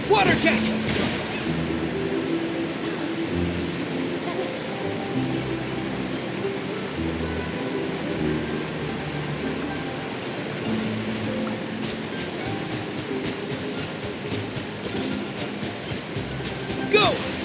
Water jet! Go!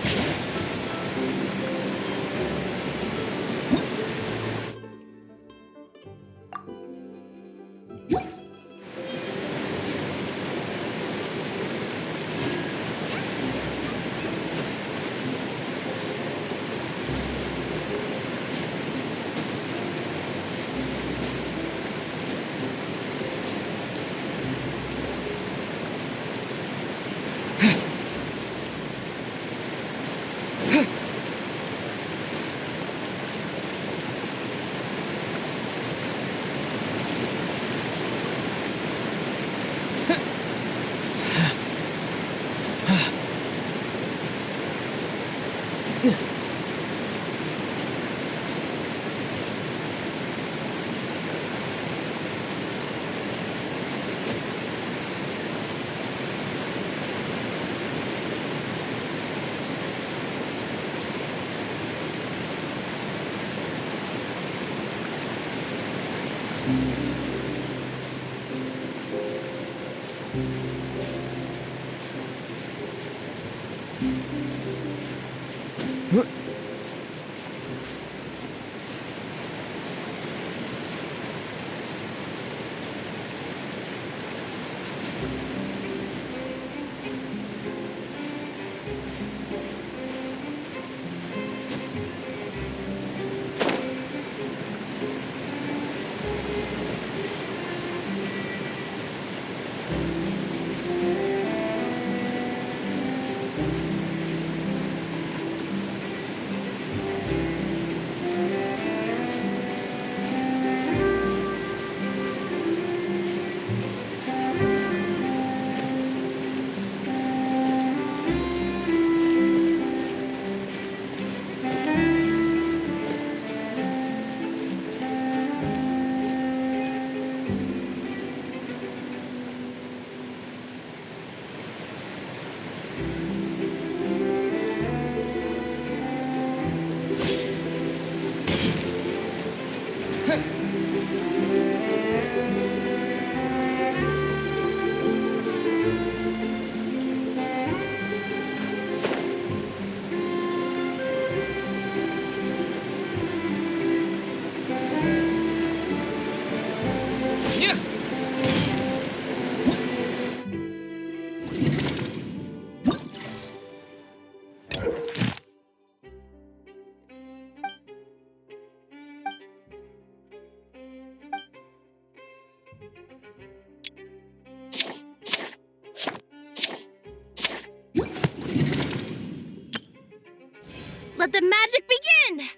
Let the magic begin!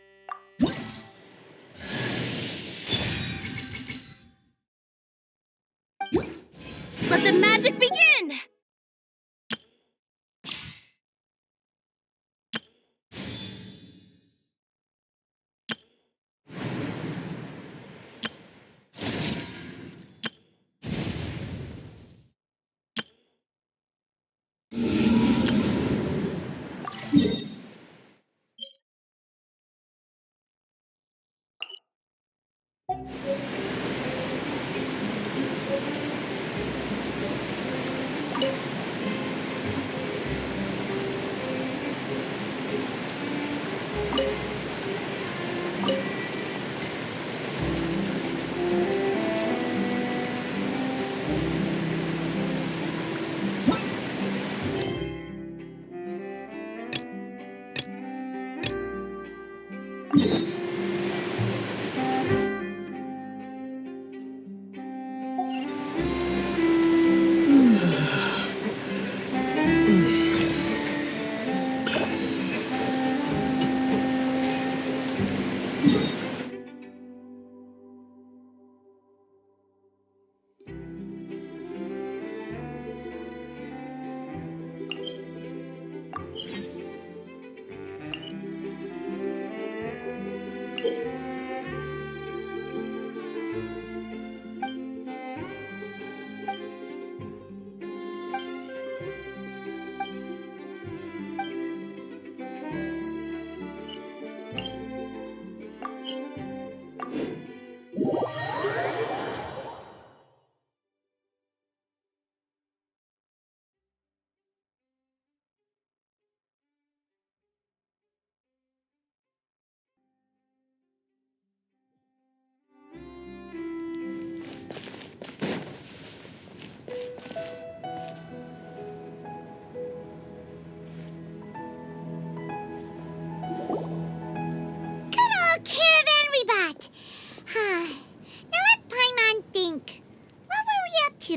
Let the magic begin!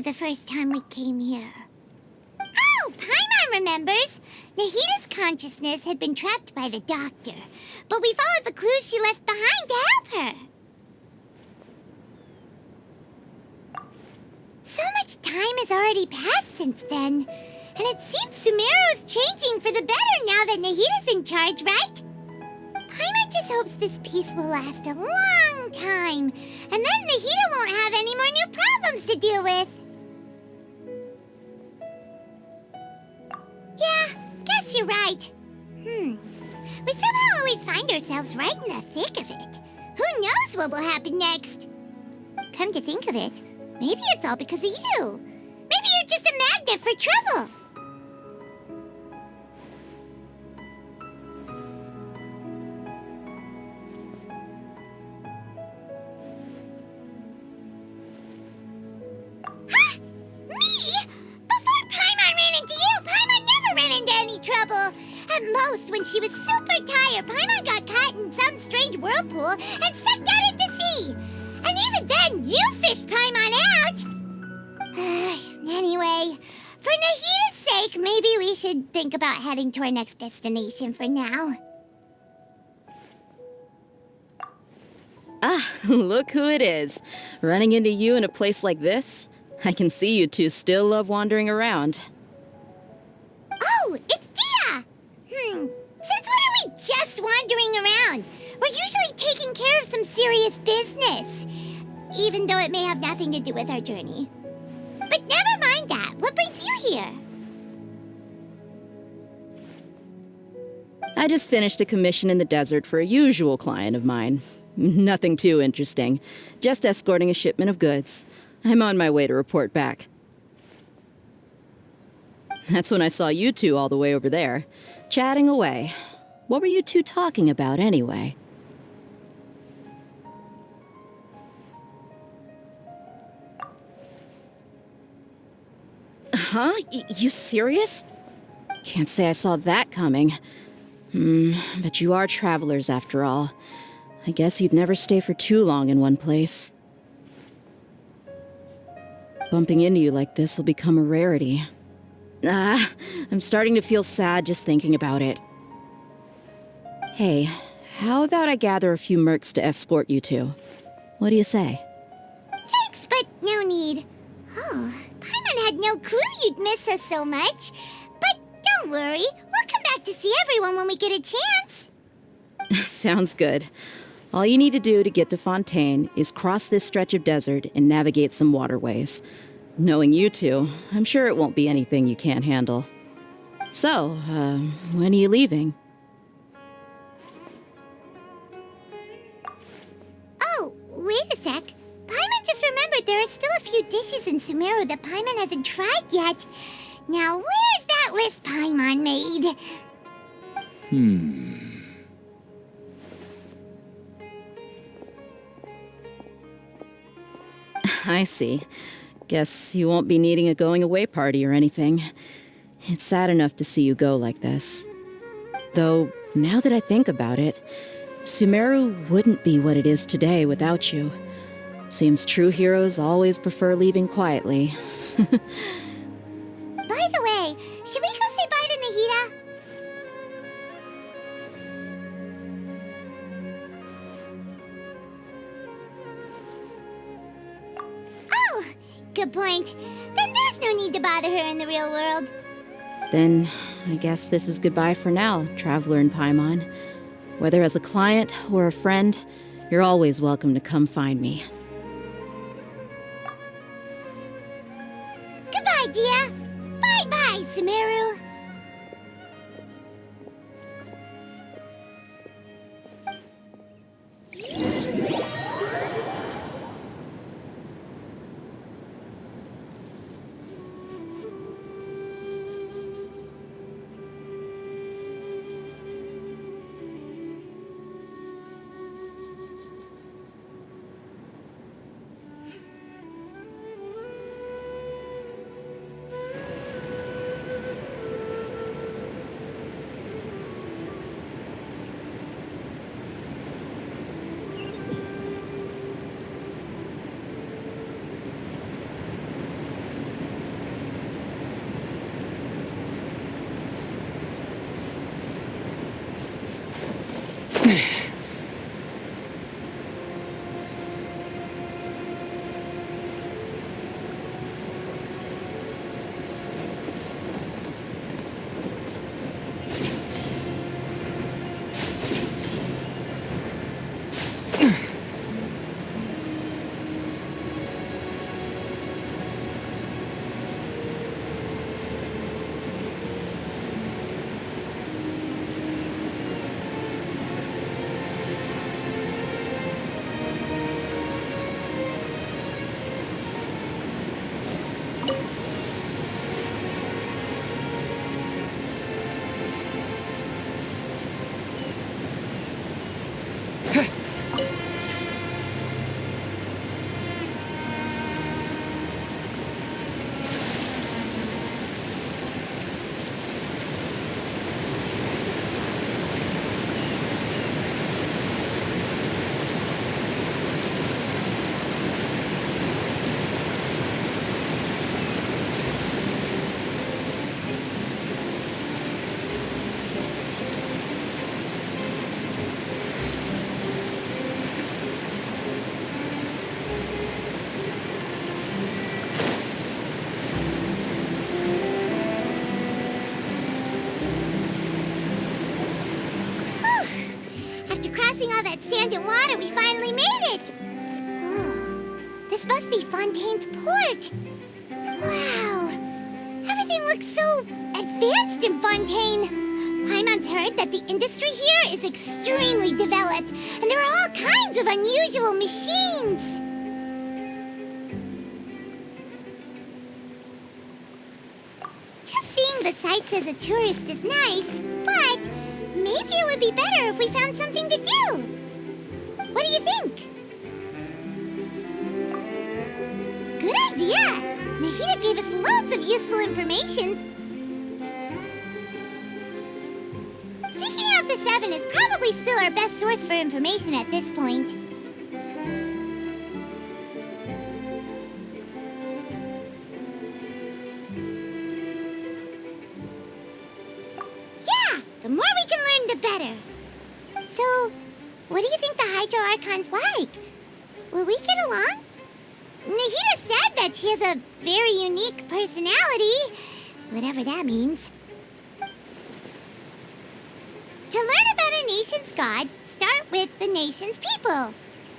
The first time we came here. Oh, Paimon remembers! Nahida's consciousness had been trapped by the doctor, but we followed the clues she left behind to help her. So much time has already passed since then, and it seems Sumeru's changing for the better now that Nahida's in charge, right? Paimon just hopes this peace will last a long time, and then Nahida won't have any more new problems to deal with. Yeah, guess you're right. We somehow always find ourselves right in the thick of it. Who knows what will happen next? Come to think of it, maybe it's all because of you. Maybe you're just a magnet for trouble. Huh? Me? Before Paimon ran into you, Paimon never ran into any trouble. At most, when she was super tired, Paimon got caught in some strange whirlpool and sucked out into sea. And even then, you fished Paimon out! Anyway, for Nahida's sake, maybe we should think about heading to our next destination for now. Ah, look who it is. Running into you in a place like this? I can see you two still love wandering around. Oh, it's Dia! Since when are we just wandering around? We're usually taking care of some serious business. Even though it may have nothing to do with our journey. But never mind that. What brings you here? I just finished a commission in the desert for a usual client of mine. Nothing too interesting. Just escorting a shipment of goods. I'm on my way to report back. That's when I saw you two all the way over there, chatting away. What were you two talking about anyway? Huh? You serious? Can't say I saw that coming. But you are travelers after all. I guess you'd never stay for too long in one place. Bumping into you like this will become a rarity. I'm starting to feel sad just thinking about it. Hey, how about I gather a few mercs to escort you two? What do you say? Thanks, but no need. Oh, Paimon had no clue you'd miss us so much. But don't worry, we'll come back to see everyone when we get a chance. Sounds good. All you need to do to get to Fontaine is cross this stretch of desert and navigate some waterways. Knowing you two, I'm sure it won't be anything you can't handle. So, when are you leaving? Oh, wait a sec. Paimon just remembered there are still a few dishes in Sumeru that Paimon hasn't tried yet. Now, where's that list Paimon made? I see. Guess you won't be needing a going-away party or anything. It's sad enough to see you go like this. Though, now that I think about it, Sumeru wouldn't be what it is today without you. Seems true heroes always prefer leaving quietly. By the way, should we go say bye to Nahida? Oh, good point. Then there's no need to bother her in the real world. Then, I guess this is goodbye for now, Traveler in Paimon. Whether as a client or a friend, you're always welcome to come find me. Goodbye, Dia. Bye-bye, Sumeru. Crossing all that sand and water, we finally made it! Oh, this must be Fontaine's port! Wow! Everything looks so advanced in Fontaine! Paimon's heard that the industry here is extremely developed, and there are all kinds of unusual machines! Just seeing the sights as a tourist is nice, but maybe it would be better if we found something to do. What do you think? Good idea! Nahida gave us loads of useful information. Seeking out the Seven is probably still our best source for information at this point. Hydro Archon's like? Will we get along? Nahida said that she has a very unique personality, whatever that means. To learn about a nation's god, start with the nation's people.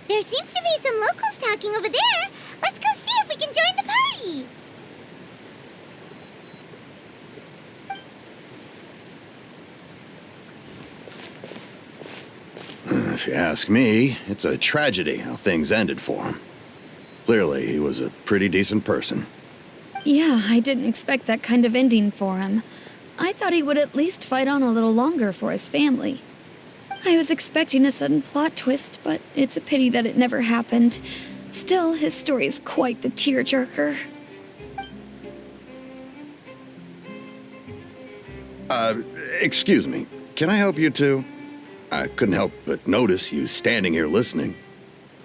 There seems to be some locals talking over there. Let's go see if we can join the party. If you ask me, it's a tragedy how things ended for him. Clearly, he was a pretty decent person. Yeah, I didn't expect that kind of ending for him. I thought he would at least fight on a little longer for his family. I was expecting a sudden plot twist, but it's a pity that it never happened. Still, his story is quite the tearjerker. Excuse me. Can I help you two? I couldn't help but notice you standing here listening.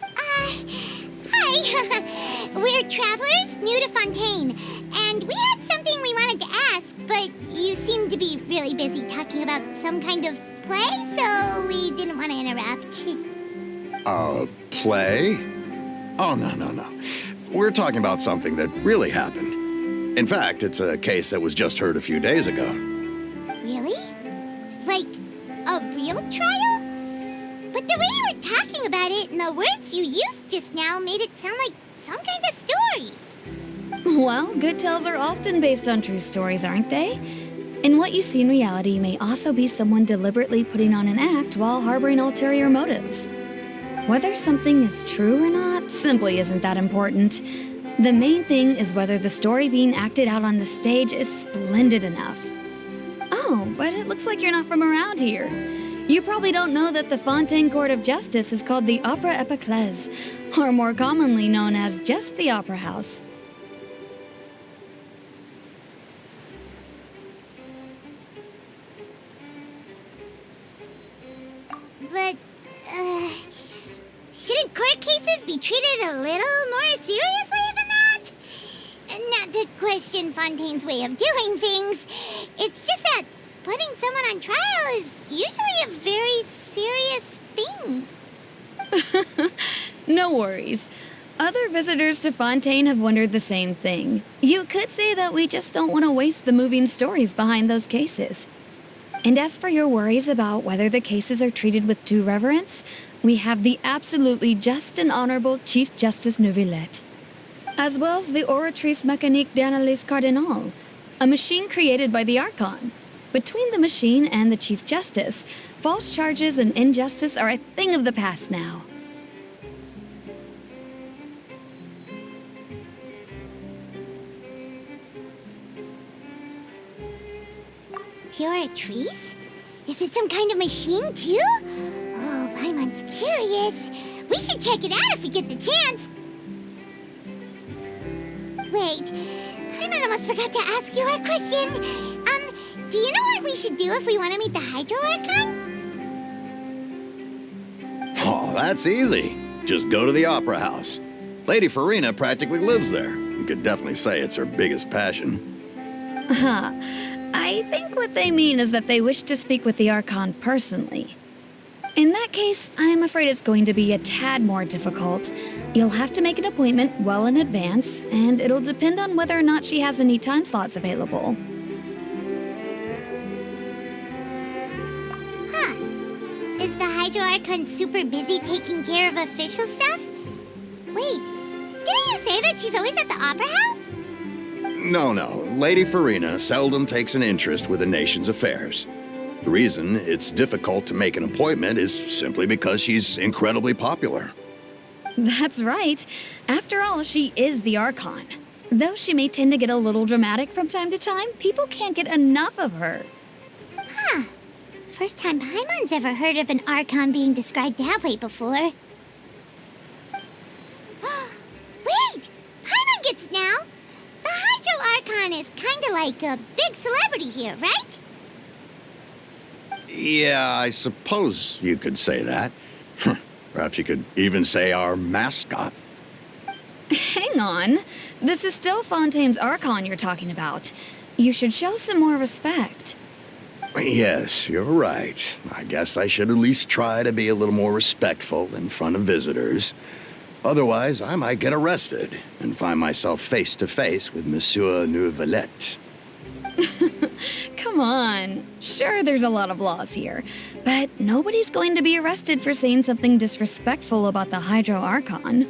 Hi. We're travelers new to Fontaine, and we had something we wanted to ask, but you seem to be really busy talking about some kind of play, so we didn't want to interrupt. Play? Oh, no. We're talking about something that really happened. In fact, it's a case that was just heard a few days ago. Really? Like a real trial? But the way you were talking about it and the words you used just now made it sound like some kind of story. Well, good tales are often based on true stories, aren't they? And what you see in reality may also be someone deliberately putting on an act while harboring ulterior motives. Whether something is true or not simply isn't that important. The main thing is whether the story being acted out on the stage is splendid enough. Oh, but it looks like you're not from around here. You probably don't know that the Fontaine Court of Justice is called the Opera Epiclese, or more commonly known as just the Opera House. But, shouldn't court cases be treated a little more seriously than that? Not to question Fontaine's way of doing things. It's just that putting someone on trial is usually a very serious thing. No worries. Other visitors to Fontaine have wondered the same thing. You could say that we just don't want to waste the moving stories behind those cases. And as for your worries about whether the cases are treated with due reverence, we have the absolutely just and honorable Chief Justice Neuvillette, as well as the Oratrice Mécanique d'Analyse Cardinal, a machine created by the Archon. Between the machine and the Chief Justice, false charges and injustice are a thing of the past now. Oratrice? Is it some kind of machine, too? Oh, Paimon's curious. We should check it out if we get the chance. Wait, Paimon almost forgot to ask you our question. Do you know what we should do if we want to meet the Hydro Archon? Oh, that's easy. Just go to the Opera House. Lady Furina practically lives there. You could definitely say it's her biggest passion. I think what they mean is that they wish to speak with the Archon personally. In that case, I'm afraid it's going to be a tad more difficult. You'll have to make an appointment well in advance, and it'll depend on whether or not she has any time slots available. Huh. Is the Hydro Archon super busy taking care of official stuff? Wait, didn't you say that she's always at the Opera House? No. Lady Furina seldom takes an interest with a nation's affairs. The reason it's difficult to make an appointment is simply because she's incredibly popular. That's right. After all, she is the Archon. Though she may tend to get a little dramatic from time to time, people can't get enough of her. Huh. First time Paimon's ever heard of an Archon being described that way before. Wait! Paimon gets it now! The Hydro Archon is kinda like a big celebrity here, right? Yeah, I suppose you could say that. Perhaps you could even say our mascot. Hang on. This is still Fontaine's Archon you're talking about. You should show some more respect. Yes, you're right. I guess I should at least try to be a little more respectful in front of visitors. Otherwise, I might get arrested and find myself face to face with Monsieur Neuvillette. Come on. Sure, there's a lot of laws here, but nobody's going to be arrested for saying something disrespectful about the Hydro Archon.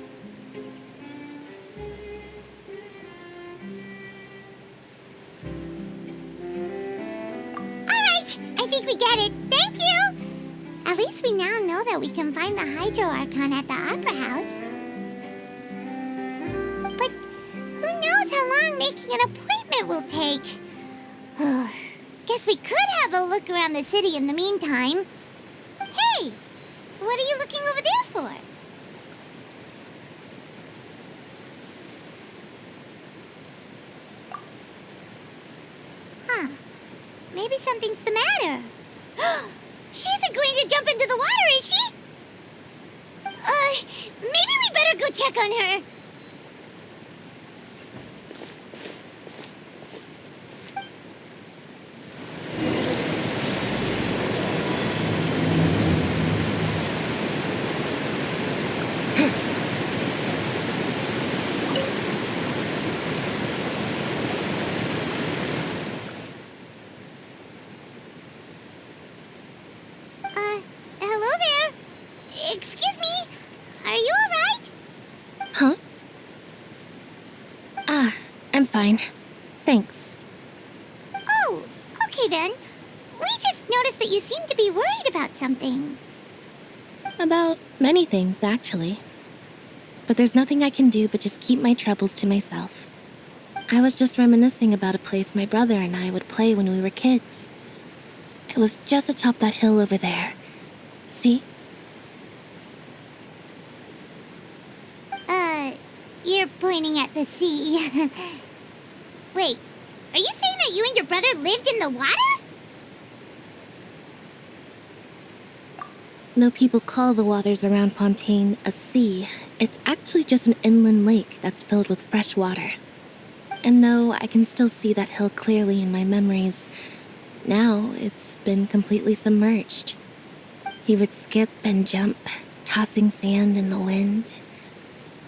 Alright, I think we get it. Thank you! At least we now know that we can find the Hydro Archon at the Opera House. But who knows how long making an appointment will take? Guess we could have a look around the city in the meantime. Hey! What are you looking over there for? Huh. Maybe something's the matter. She isn't going to jump into the water, is she? Maybe we better go check on her. Hello there. Excuse me. Are you alright? Huh? I'm fine. Thanks. Oh, okay then. We just noticed that you seem to be worried about something. About many things, actually. But there's nothing I can do but just keep my troubles to myself. I was just reminiscing about a place my brother and I would play when we were kids. It was just atop that hill over there. See? You're pointing at the sea. Wait, are you saying that you and your brother lived in the water? No people call the waters around Fontaine a sea. It's actually just an inland lake that's filled with fresh water. And though I can still see that hill clearly in my memories, now it's been completely submerged. He would skip and jump, tossing sand in the wind.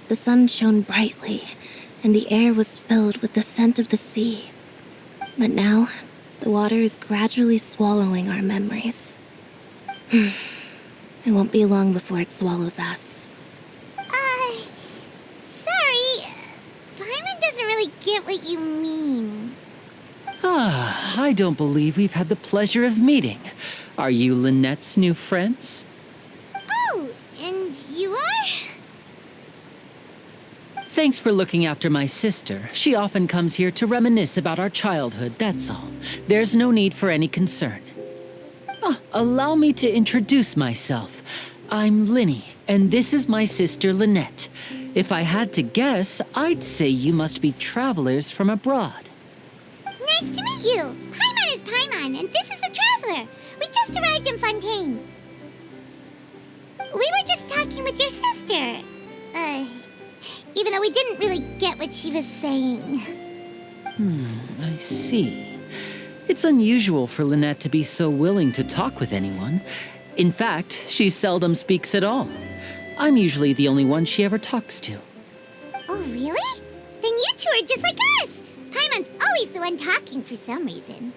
The sun shone brightly, and the air was filled with the scent of the sea. But now, the water is gradually swallowing our memories. It won't be long before it swallows us. Sorry. Paimon doesn't really get what you mean. I don't believe we've had the pleasure of meeting. Are you Lynette's new friends? Oh, and you are? Thanks for looking after my sister. She often comes here to reminisce about our childhood, that's all. There's no need for any concern. Allow me to introduce myself. I'm Linny, and this is my sister Lynette. If I had to guess, I'd say you must be travelers from abroad. Nice to meet you. Paimon is Paimon, and this is the Traveler. We just arrived in Fontaine. We were just talking with your sister. Even though we didn't really get what she was saying. I see. It's unusual for Lynette to be so willing to talk with anyone. In fact, she seldom speaks at all. I'm usually the only one she ever talks to. Oh, really? Then you two are just like us. Paimon's always the one talking for some reason.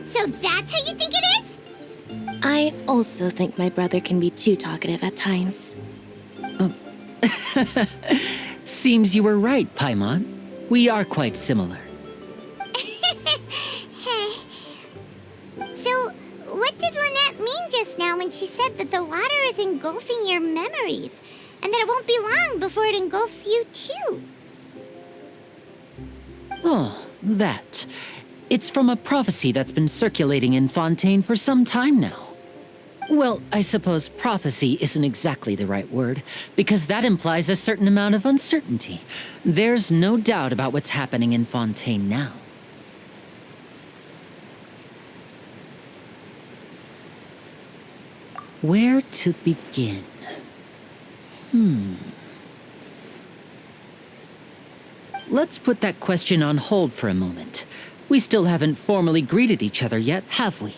So that's how you think it is? I also think my brother can be too talkative at times. Seems you were right, Paimon. We are quite similar. So, what did Lynette mean just now when she said that the water is engulfing your memories, and that it won't be long before it engulfs you too? Oh, that. It's from a prophecy that's been circulating in Fontaine for some time now. Well, I suppose prophecy isn't exactly the right word, because that implies a certain amount of uncertainty. There's no doubt about what's happening in Fontaine now. Where to begin? Let's put that question on hold for a moment. We still haven't formally greeted each other yet, have we?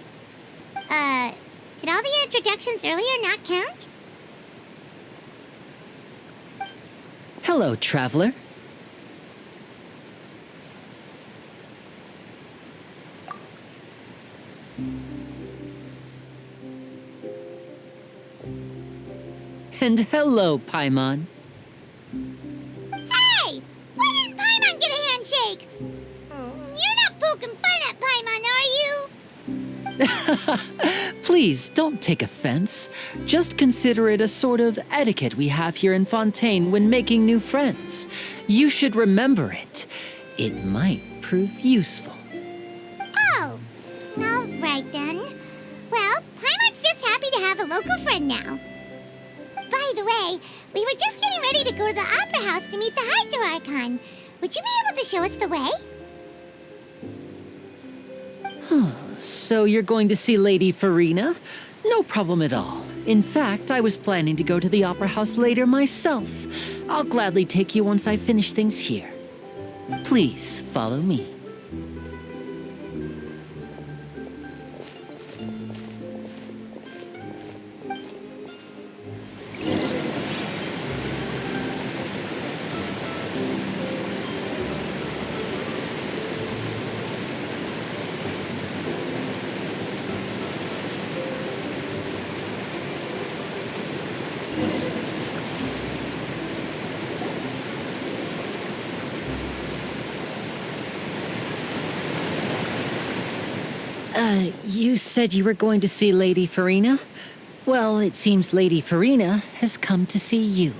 Did all the introductions earlier not count? Hello, traveler. And hello, Paimon. Hey! Why didn't Paimon get a handshake? You're not poking fun at Paimon, are you? Please, don't take offense. Just consider it a sort of etiquette we have here in Fontaine when making new friends. You should remember it. It might prove useful. Oh, all right then. Well, Paimon's just happy to have a local friend now. By the way, we were just getting ready to go to the Opera House to meet the Hydro Archon. Would you be able to show us the way? So you're going to see Lady Furina? No problem at all. In fact, I was planning to go to the Opera House later myself. I'll gladly take you once I finish things here. Please follow me. You said you were going to see Lady Furina? Well, it seems Lady Furina has come to see you.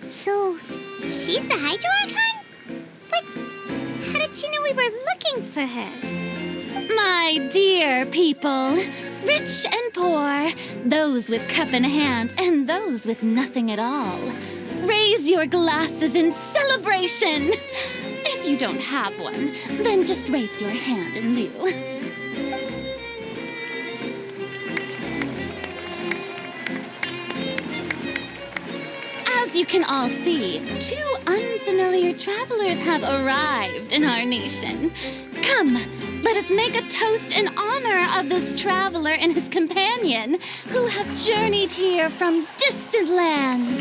So, she's the Hydro Archon? But how did she know we were looking for her? My dear people, rich and poor, those with cup in hand and those with nothing at all, raise your glasses in celebration. If you don't have one, then just raise your hand in lieu. As you can all see, two unfamiliar travelers have arrived in our nation. Come, let us make a toast in honor of this traveler and his companion who have journeyed here from distant lands.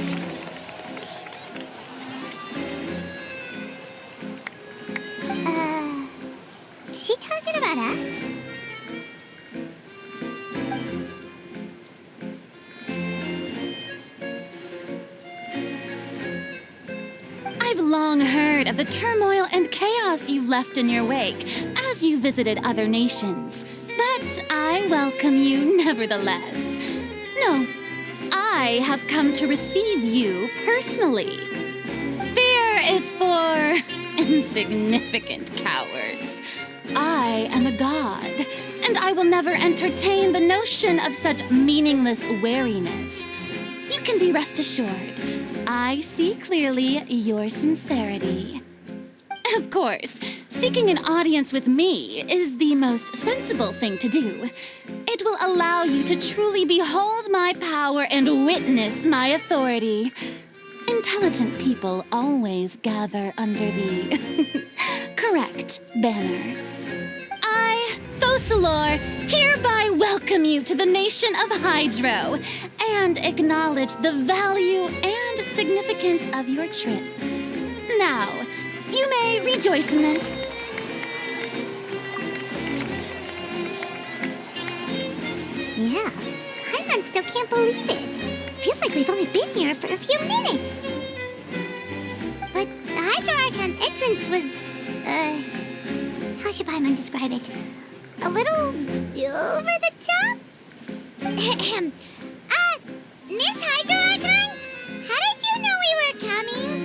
Is she talking about us? I've long heard of the turmoil and chaos you've left in your wake as you visited other nations, but I welcome you nevertheless. No, I have come to receive you personally. Fear is for insignificant cowards. I am a god, and I will never entertain the notion of such meaningless wariness. You can be rest assured, I see clearly your sincerity. Of course, seeking an audience with me is the most sensible thing to do. It will allow you to truly behold my power and witness my authority. Intelligent people always gather under the correct banner. I, Focalor, hereby welcome you to the nation of Hydro and acknowledge the value and significance of your trip. Now, you may rejoice in this. Yeah, Paimon still can't believe it. Feels like we've only been here for a few minutes. But the Hydro Archon's entrance was, how should Paimon describe it? A little over the top? Miss Hydro, Archon? How did you know we were coming?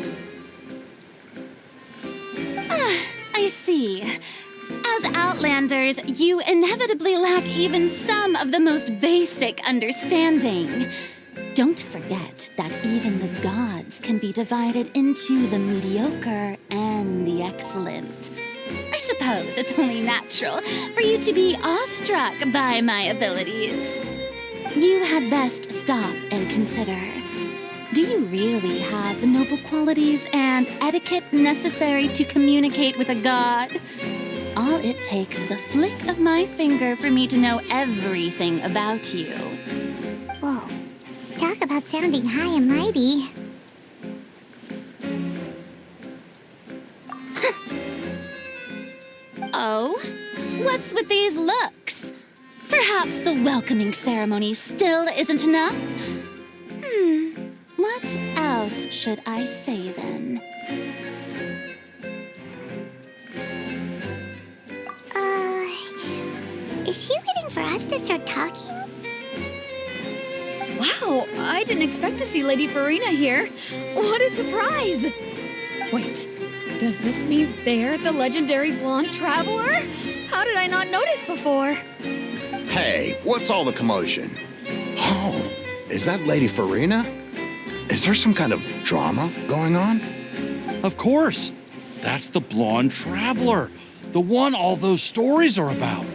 I see. As Outlanders, you inevitably lack even some of the most basic understanding. Don't forget that even the gods can be divided into the mediocre and the excellent. I suppose it's only natural for you to be awestruck by my abilities. You had best stop and consider. Do you really have the noble qualities and etiquette necessary to communicate with a god? All it takes is a flick of my finger for me to know everything about you. Whoa. Talk about sounding high and mighty. Oh? What's with these looks? Perhaps the welcoming ceremony still isn't enough? What else should I say then? Is she waiting for us to start talking? Wow, I didn't expect to see Lady Furina here. What a surprise! Wait, does this mean they're the legendary blonde traveler? How did I not notice before? Hey, what's all the commotion? Oh, is that Lady Furina? Is there some kind of drama going on? Of course. That's the blonde traveler. The one all those stories are about.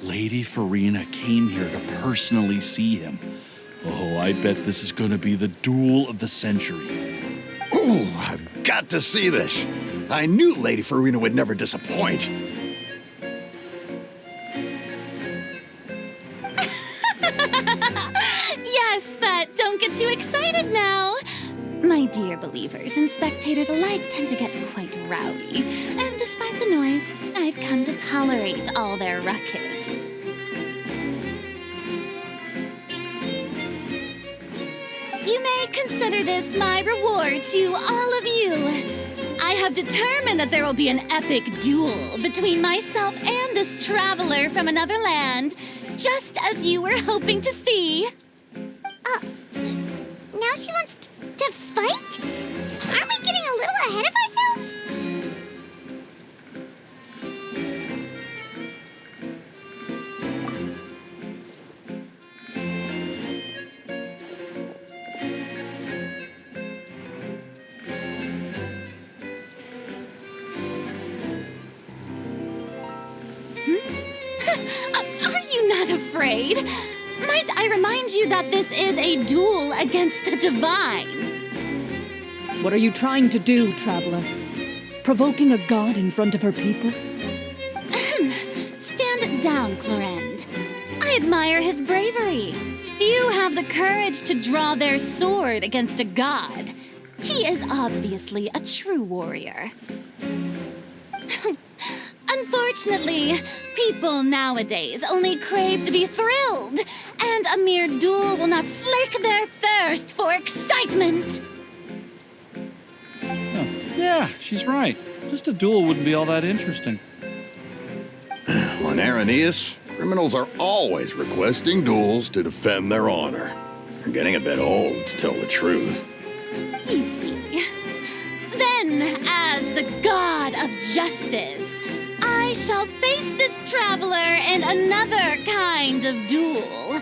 Lady Furina came here to personally see him. Oh, I bet this is going to be the duel of the century. Ooh, I've got to see this. I knew Lady Furina would never disappoint. Yes, but don't get too excited now. My dear believers and spectators alike tend to get quite rowdy, and despite the noise, I've come to tolerate all their ruckus. You may consider this my reward to all of you. I have determined that there will be an epic duel between myself and this traveler from another land, just as you were hoping to see. Now she wants to fight? Aren't we getting a little ahead of ourselves? Are you not afraid? Might I remind you that this is a duel against the divine? What are you trying to do, traveler? Provoking a god in front of her people? Stand down, Clorend. I admire his bravery. Few have the courage to draw their sword against a god. He is obviously a true warrior. Unfortunately, people nowadays only crave to be thrilled, and a mere duel will not slake their thirst for excitement. Oh, yeah, she's right. Just a duel wouldn't be all that interesting. On Araneus, criminals are always requesting duels to defend their honor. They're getting a bit old, to tell the truth. You see. Then, as the god of justice, I shall face this traveler in another kind of duel.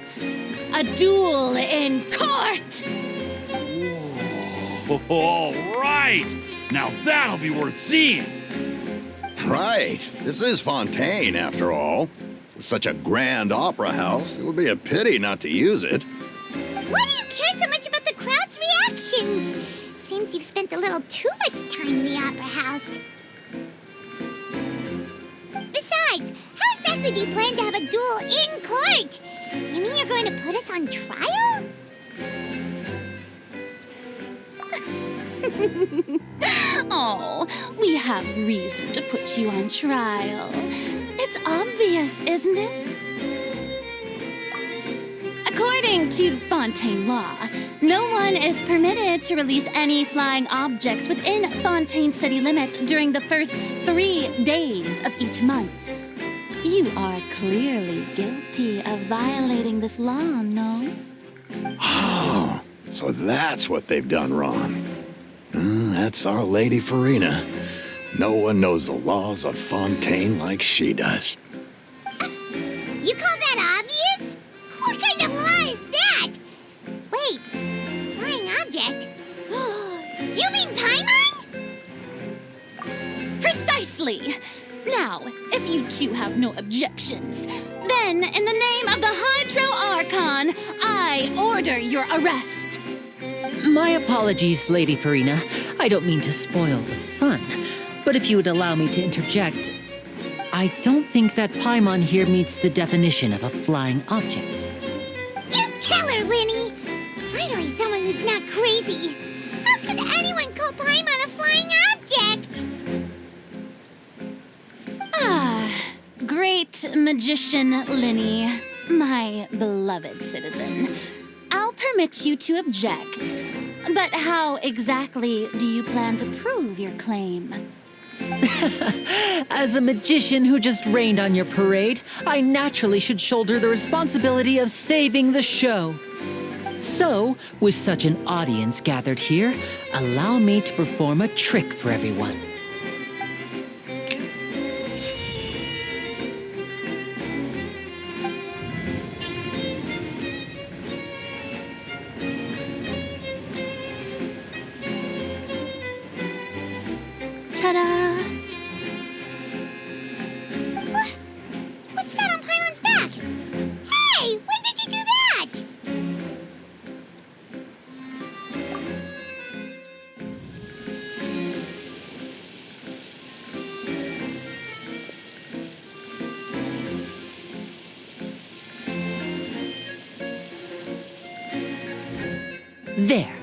A duel in court! Whoa, all right! Now that'll be worth seeing! Right. This is Fontaine, after all. With such a grand opera house, it would be a pity not to use it. Why do you care so much about the crowd's reactions? Seems you've spent a little too much time in the opera house. Besides, how exactly do you plan to have a duel in court? You mean you're going to put us on trial? Oh, we have reason to put you on trial. It's obvious, isn't it? According to Fontaine law, no one is permitted to release any flying objects within Fontaine city limits during the first 3 days of each month. You are clearly guilty of violating this law, no? Oh, So that's what they've done wrong. That's our Lady Furina. No one knows the laws of Fontaine like she does. You call that obvious? What kind of law is that? Wait, flying object? You mean Paimon? Precisely! Now, if you two have no objections, then in the name of the Hydro Archon, I order your arrest. My apologies, Lady Furina. I don't mean to spoil the fun. But if you would allow me to interject, I don't think that Paimon here meets the definition of a flying object. You tell her, Linny! Finally someone who's not crazy. How could anyone call Paimon a flying object? Great magician Linny, my beloved citizen. I'll permit you to object, but how exactly do you plan to prove your claim? As a magician who just rained on your parade, I naturally should shoulder the responsibility of saving the show. So, with such an audience gathered here, allow me to perform a trick for everyone. Ta-da! What's that on Paimon's back? Hey, when did you do that? There.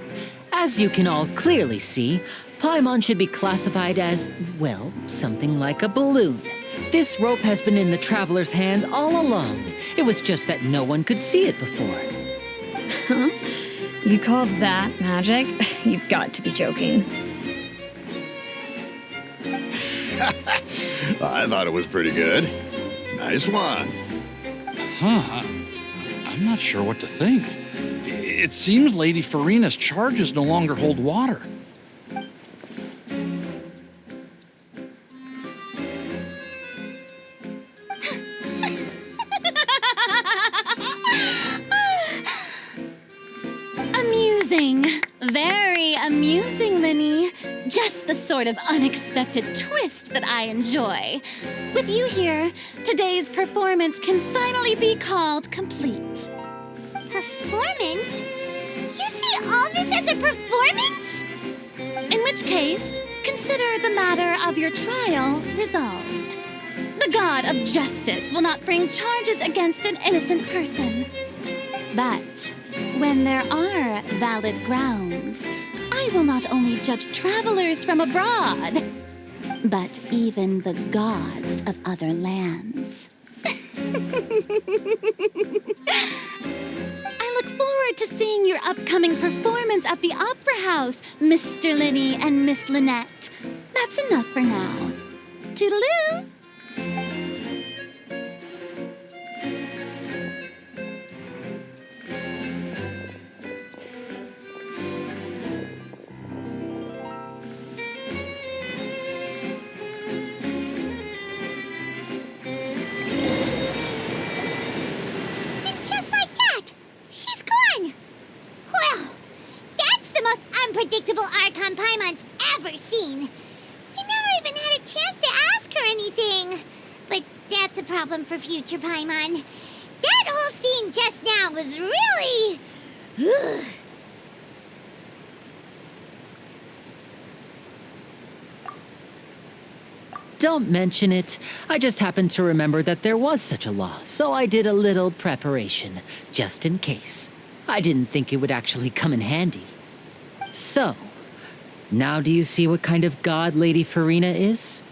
As you can all clearly see, Paimon should be classified as, well, something like a balloon. This rope has been in the traveler's hand all along. It was just that no one could see it before. Huh? You call that magic? You've got to be joking. I thought it was pretty good. Nice one. Huh. I'm not sure what to think. It seems Lady Furina's charges no longer hold water. Amusing. Very amusing, Linny. Just the sort of unexpected twist that I enjoy. With you here, today's performance can finally be called complete. Performance? You see all this as a performance? In which case, consider the matter of your trial resolved. The god of justice will not bring charges against an innocent person. But when there are valid grounds, I will not only judge travelers from abroad, but even the gods of other lands. I look forward to seeing your upcoming performance at the Opera House, Mr. Linny and Miss Lynette. That's enough for now. Toodaloo! Unpredictable Archon Paimon's ever seen. He never even had a chance to ask her anything. But that's a problem for future Paimon. That whole scene just now was really... Don't mention it. I just happened to remember that there was such a law, so I did a little preparation, just in case. I didn't think it would actually come in handy. So, now do you see what kind of god Lady Furina is?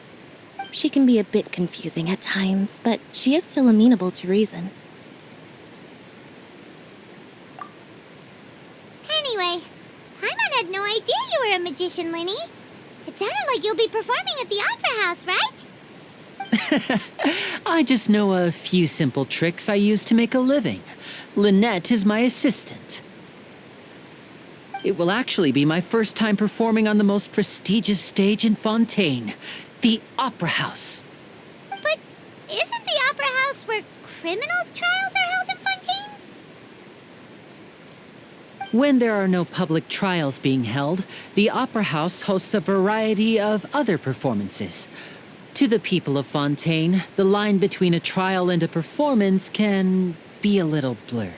She can be a bit confusing at times, but she is still amenable to reason. Anyway, Paimon had no idea you were a magician, Linny. It sounded like you'll be performing at the Opera House, right? I just know a few simple tricks I use to make a living. Lynette is my assistant. It will actually be my first time performing on the most prestigious stage in Fontaine, the Opera House. But isn't the Opera House where criminal trials are held in Fontaine? When there are no public trials being held, the Opera House hosts a variety of other performances. To the people of Fontaine, the line between a trial and a performance can be a little blurred.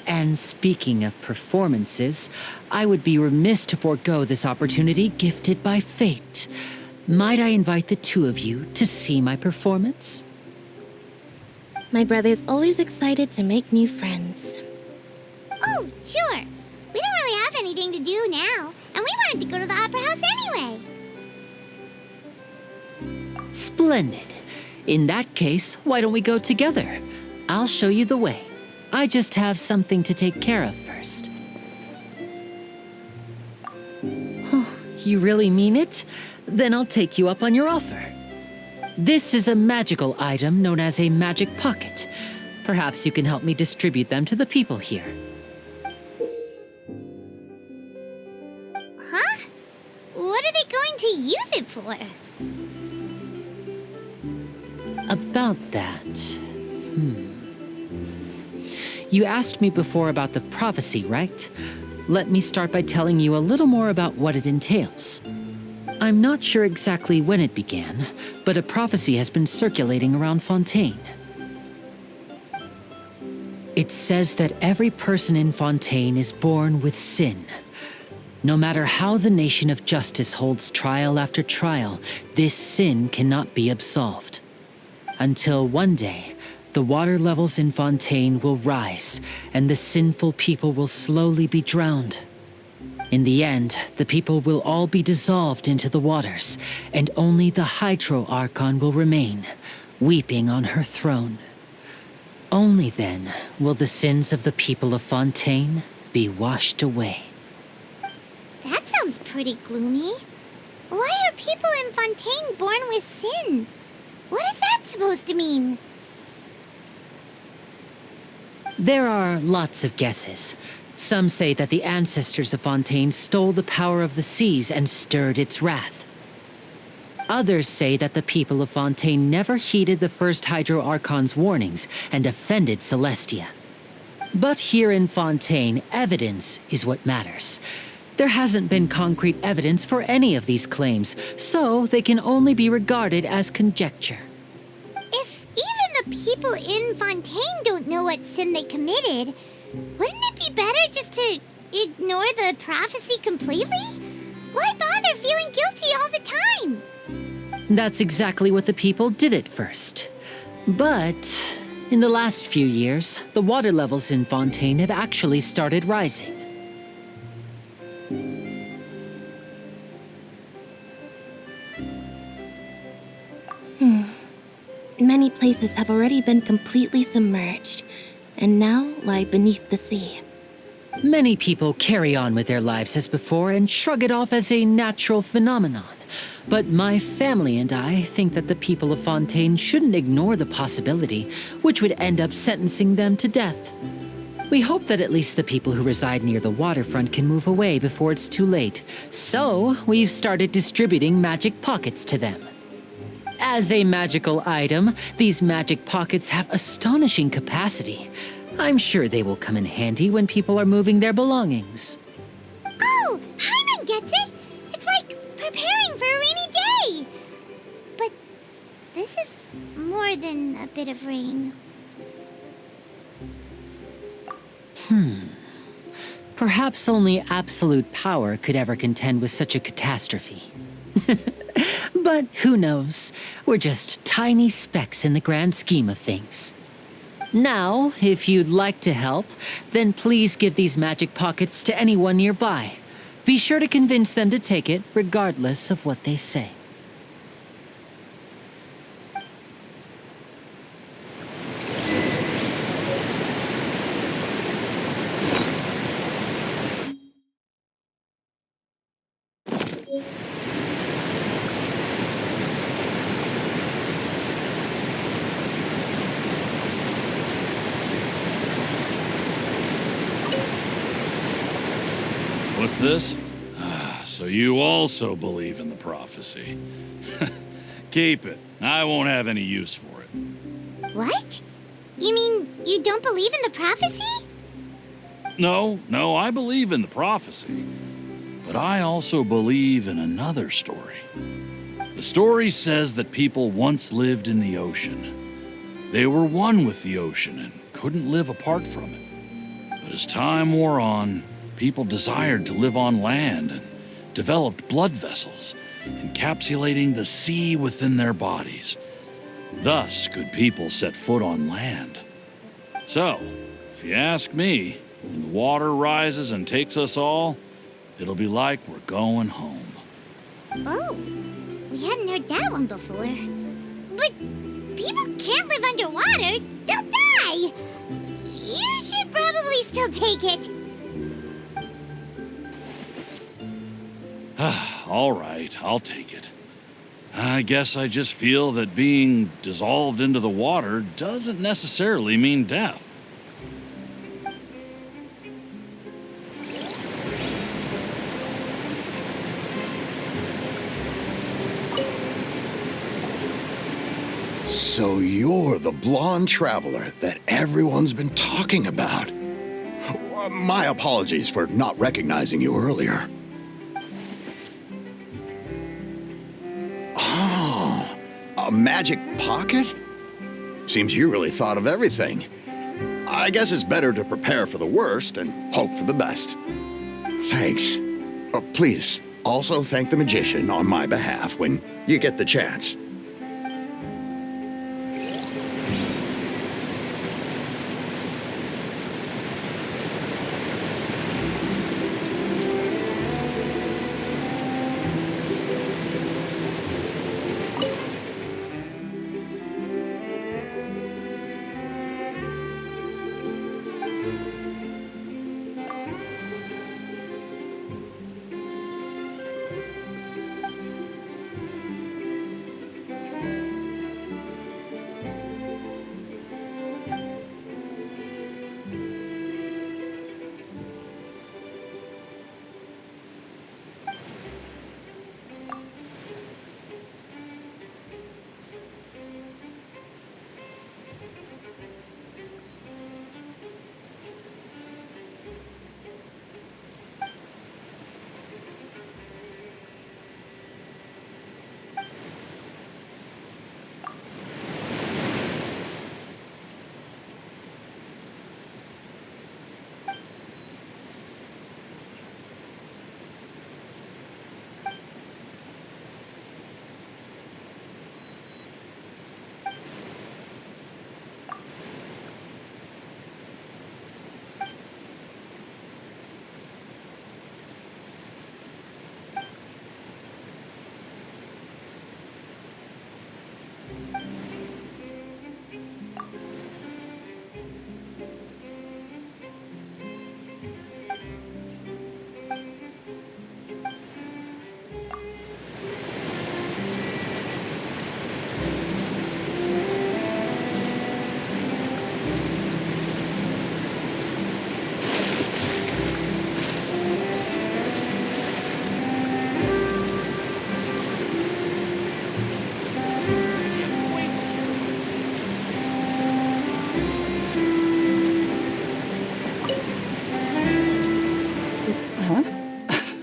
And speaking of performances, I would be remiss to forego this opportunity gifted by fate. Might I invite the two of you to see my performance? My brother's always excited to make new friends. Oh, sure. We don't really have anything to do now, and we wanted to go to the Opera House anyway. Splendid. In that case, why don't we go together? I'll show you the way. I just have something to take care of first. Oh, you really mean it? Then I'll take you up on your offer. This is a magical item known as a magic pocket. Perhaps you can help me distribute them to the people here. Huh? What are they going to use it for? About that... You asked me before about the prophecy, right? Let me start by telling you a little more about what it entails. I'm not sure exactly when it began, but a prophecy has been circulating around Fontaine. It says that every person in Fontaine is born with sin. No matter how the nation of justice holds trial after trial, this sin cannot be absolved. Until one day, the water levels in Fontaine will rise, and the sinful people will slowly be drowned. In the end, the people will all be dissolved into the waters, and only the Hydro Archon will remain, weeping on her throne. Only then will the sins of the people of Fontaine be washed away. That sounds pretty gloomy. Why are people in Fontaine born with sin? What is that supposed to mean? There are lots of guesses. Some say that the ancestors of Fontaine stole the power of the seas and stirred its wrath. Others say that the people of Fontaine never heeded the first Hydro Archon's warnings and offended Celestia. But here in Fontaine, evidence is what matters. There hasn't been concrete evidence for any of these claims, so they can only be regarded as conjecture. If even the people in Fontaine don't know what sin they committed, wouldn't it be better just to ignore the prophecy completely? Why bother feeling guilty all the time? That's exactly what the people did at first. But in the last few years, the water levels in Fontaine have actually started rising. Many places have already been completely submerged, and now lie beneath the sea. Many people carry on with their lives as before and shrug it off as a natural phenomenon. But my family and I think that the people of Fontaine shouldn't ignore the possibility, which would end up sentencing them to death. We hope that at least the people who reside near the waterfront can move away before it's too late. So, we've started distributing magic pockets to them. As a magical item, these magic pockets have astonishing capacity. I'm sure they will come in handy when people are moving their belongings. Oh, Paimon gets it! It's like preparing for a rainy day! But this is more than a bit of rain. Perhaps only absolute power could ever contend with such a catastrophe. But who knows? We're just tiny specks in the grand scheme of things. Now, if you'd like to help, then please give these magic pockets to anyone nearby. Be sure to convince them to take it, regardless of what they say. What's this? So you also believe in the prophecy. Keep it. I won't have any use for it. What? You mean you don't believe in the prophecy? No, I believe in the prophecy. But I also believe in another story. The story says that people once lived in the ocean. They were one with the ocean and couldn't live apart from it. But as time wore on, people desired to live on land and developed blood vessels, encapsulating the sea within their bodies. Thus could people set foot on land. So, if you ask me, when the water rises and takes us all, it'll be like we're going home. Oh, we hadn't heard that one before. But people can't live underwater. They'll die. You should probably still take it. All right, I'll take it. I guess I just feel that being dissolved into the water doesn't necessarily mean death. So you're the blonde traveler that everyone's been talking about. My apologies for not recognizing you earlier. Oh, a magic pocket? Seems you really thought of everything. I guess it's better to prepare for the worst and hope for the best. Thanks. Please, also thank the magician on my behalf when you get the chance.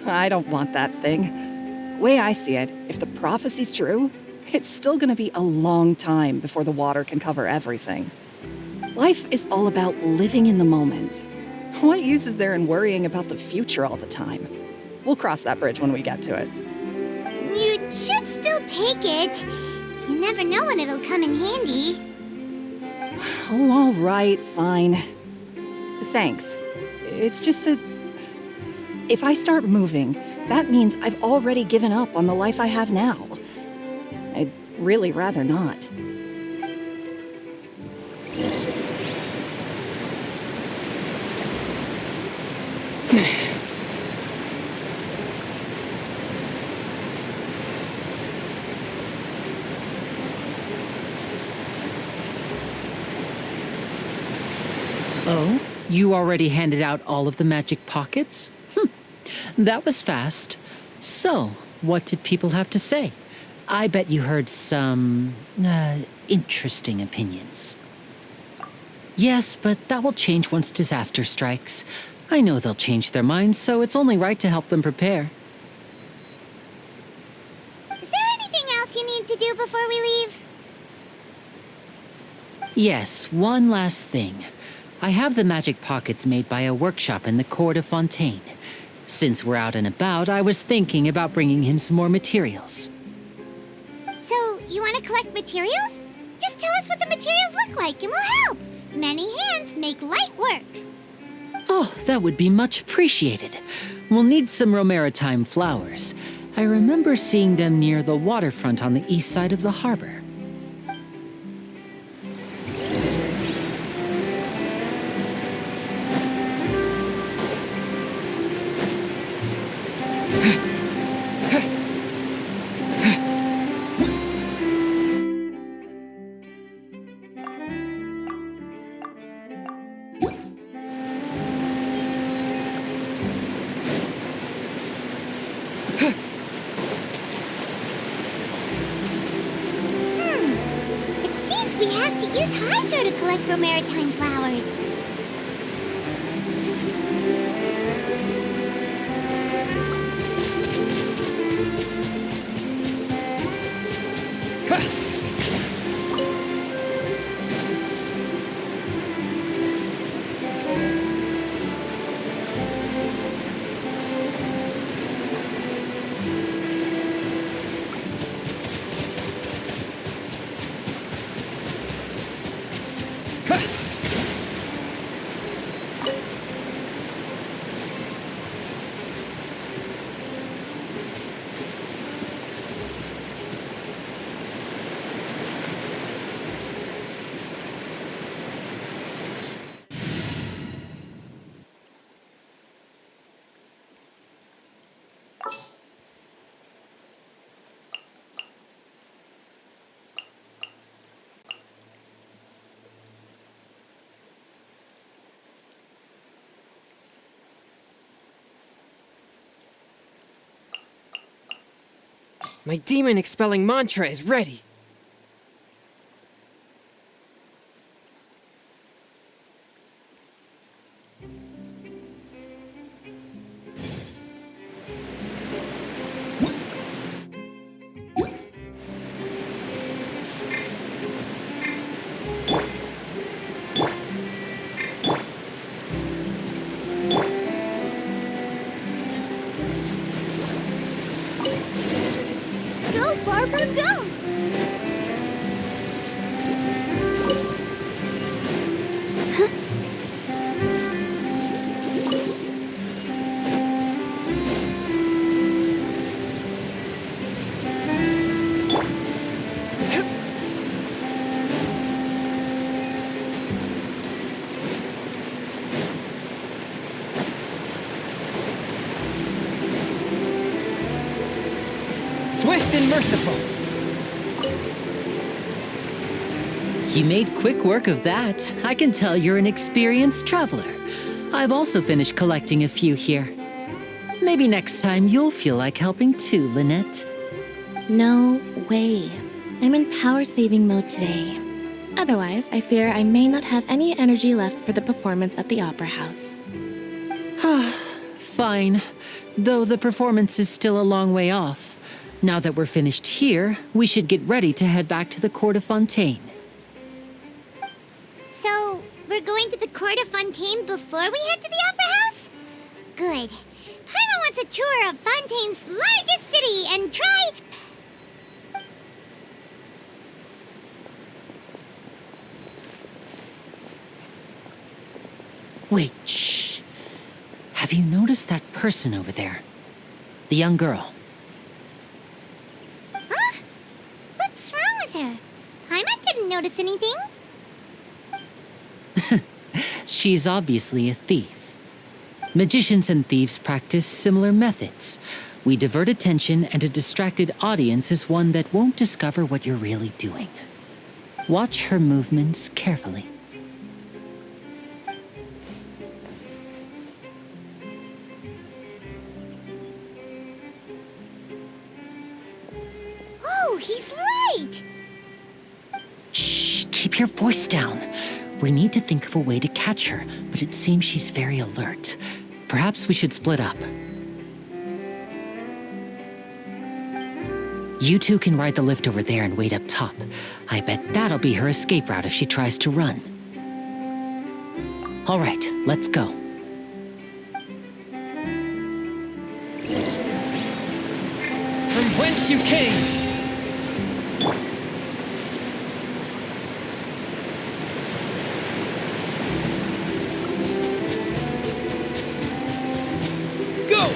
I don't want that thing. Way I see it, if the prophecy's true, it's still gonna be a long time before the water can cover everything. Life is all about living in the moment. What use is there in worrying about the future all the time? We'll cross that bridge when we get to it. You should still take it. You never know when it'll come in handy. Oh, all right, fine. Thanks. It's just that if I start moving, that means I've already given up on the life I have now. I'd really rather not. Oh? You already handed out all of the magic pockets? That was fast. So, what did people have to say? I bet you heard some, interesting opinions. Yes, but that will change once disaster strikes. I know they'll change their minds, so it's only right to help them prepare. Is there anything else you need to do before we leave? Yes, one last thing. I have the magic pockets made by a workshop in the court of Fontaine. Since we're out and about, I was thinking about bringing him some more materials. So, you want to collect materials? Just tell us what the materials look like and we'll help. Many hands make light work. Oh, that would be much appreciated. We'll need some Romaritime flowers. I remember seeing them near the waterfront on the east side of the harbor. We have to use Hydro to collect Romaritime flowers. My demon-expelling mantra is ready. Go, Barbara, go! Swift and merciful. You made quick work of that. I can tell you're an experienced traveler. I've also finished collecting a few here. Maybe next time you'll feel like helping too, Lynette. No way. I'm in power-saving mode today. Otherwise, I fear I may not have any energy left for the performance at the Opera House. Fine. Though the performance is still a long way off. Now that we're finished here, we should get ready to head back to the court of Fontaine. So, we're going to the court of Fontaine before we head to the Opera House? Good. Paimon wants a tour of Fontaine's largest city and try... Wait, shh. Have you noticed that person over there? The young girl. Huh? What's wrong with her? Paimon didn't notice anything. She's obviously a thief. Magicians and thieves practice similar methods. We divert attention, and a distracted audience is one that won't discover what you're really doing. Watch her movements carefully. keep your voice down. We need to think of a way to catch her, but it seems she's very alert. Perhaps we should split up. You two can ride the lift over there and wait up top. I bet that'll be her escape route if she tries to run. All right, let's go. From whence you came! Go!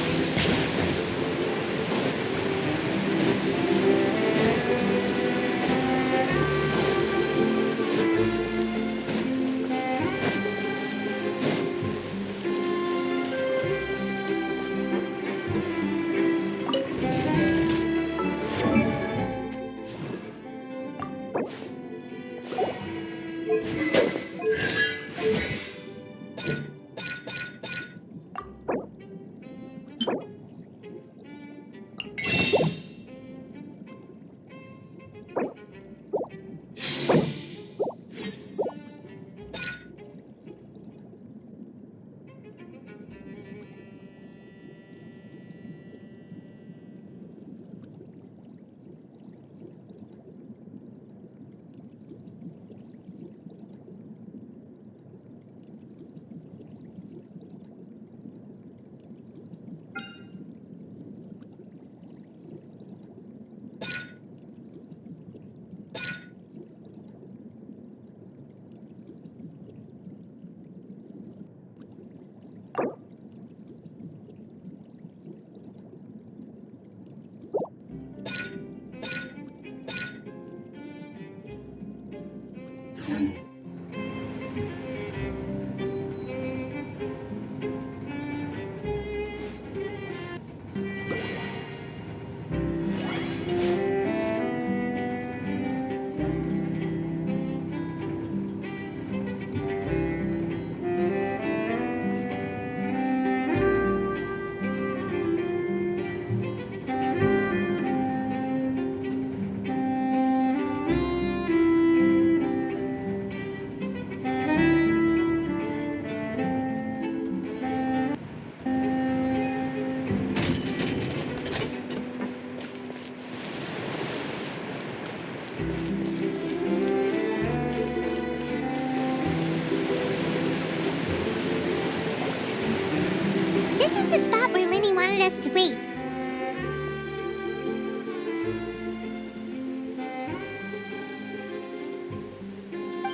This is the spot where Linny wanted us to wait.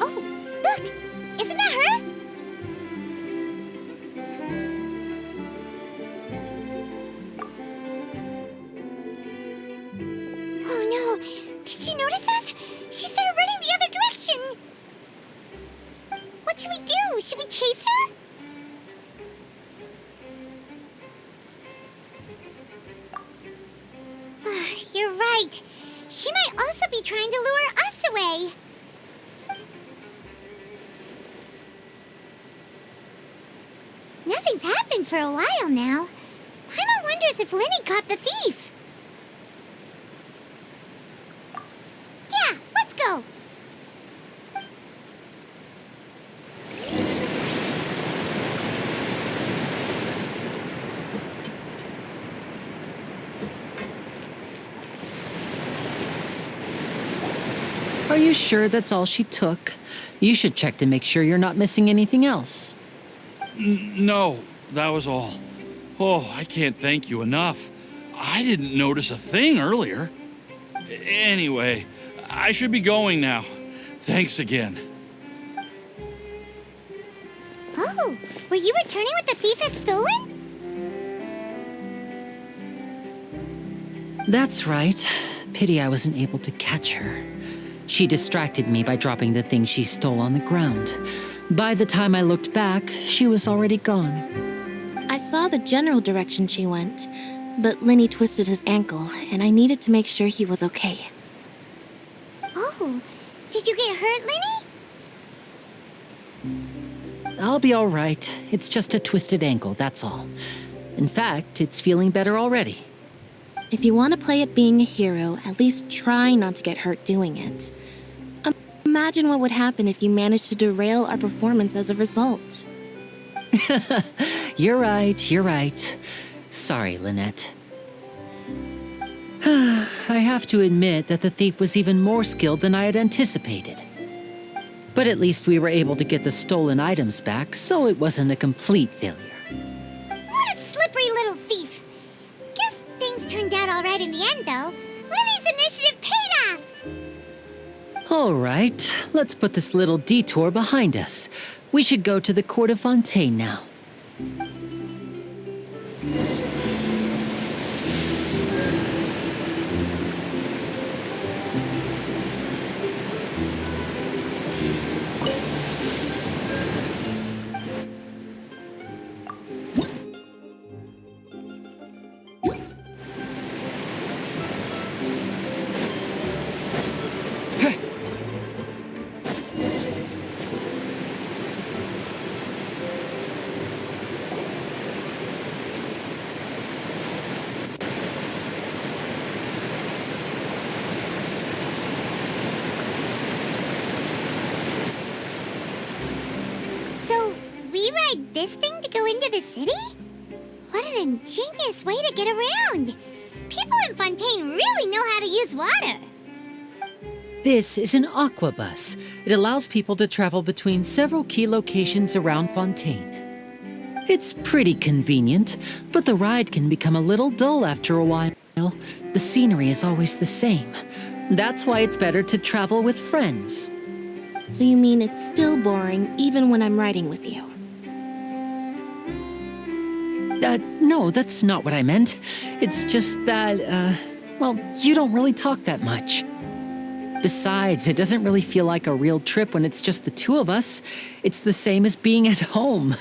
Oh, look! Isn't that her? Oh no! Did she notice us? She started running the other direction! What should we do? Should we chase her? You're right. She might also be trying to lure us away. Nothing's happened for a while now. Paimon wonders if Linny caught the thief. Yeah, let's go. Are you sure that's all she took? You should check to make sure you're not missing anything else. No, that was all. Oh, I can't thank you enough. I didn't notice a thing earlier. Anyway, I should be going now. Thanks again. Oh, were you returning what the thief had stolen? That's right. Pity I wasn't able to catch her. She distracted me by dropping the thing she stole on the ground. By the time I looked back, she was already gone. I saw the general direction she went, but Linny twisted his ankle, and I needed to make sure he was okay. Oh, did you get hurt, Linny? I'll be all right. It's just a twisted ankle, that's all. In fact, it's feeling better already. If you want to play at being a hero, at least try not to get hurt doing it. imagine what would happen if you managed to derail our performance as a result. You're right. Sorry, Lynette. I have to admit that the thief was even more skilled than I had anticipated. But at least we were able to get the stolen items back, so it wasn't a complete failure. What a slippery little thief. Guess things turned out all right in the end, though. Libby's initiative paid off! All right, let's put this little detour behind us. We should go to the court of Fontaine now. This thing to go into the city? What an ingenious way to get around! People in Fontaine really know how to use water! This is an aquabus. It allows people to travel between several key locations around Fontaine. It's pretty convenient, but the ride can become a little dull after a while. The scenery is always the same. That's why it's better to travel with friends. So you mean it's still boring even when I'm riding with you? No, that's not what I meant. It's just that, well, you don't really talk that much. Besides, it doesn't really feel like a real trip when it's just the two of us. It's the same as being at home.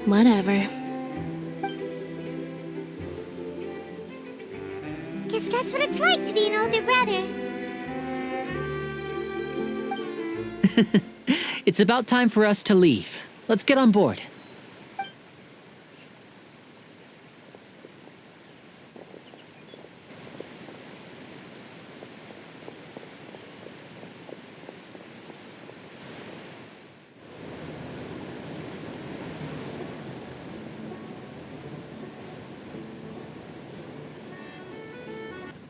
Whatever. Guess that's what it's like to be an older brother. It's about time for us to leave. Let's get on board.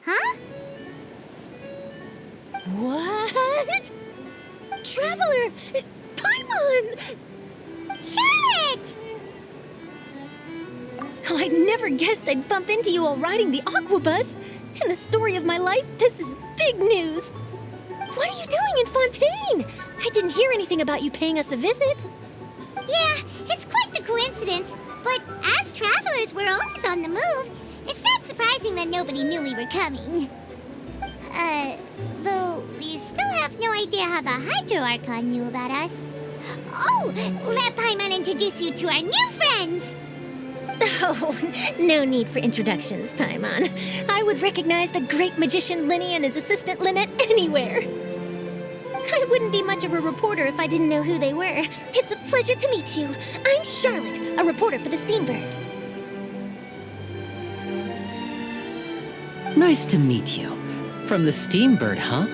Huh? What? Traveler! Paimon! Charlotte! Oh, I never guessed I'd bump into you while riding the aquabus. In the story of my life, this is big news. What are you doing in Fontaine? I didn't hear anything about you paying us a visit. Yeah, it's quite the coincidence. But as travelers, we're always on the move. It's not surprising that nobody knew we were coming. Though we still have no idea how the Hydro Archon knew about us. Oh, let Paimon introduce you to our new friends! Oh, no need for introductions, Paimon. I would recognize the great magician Linny and his assistant Lynette anywhere. I wouldn't be much of a reporter if I didn't know who they were. It's a pleasure to meet you. I'm Charlotte, a reporter for the Steambird. Nice to meet you. From the Steambird, huh?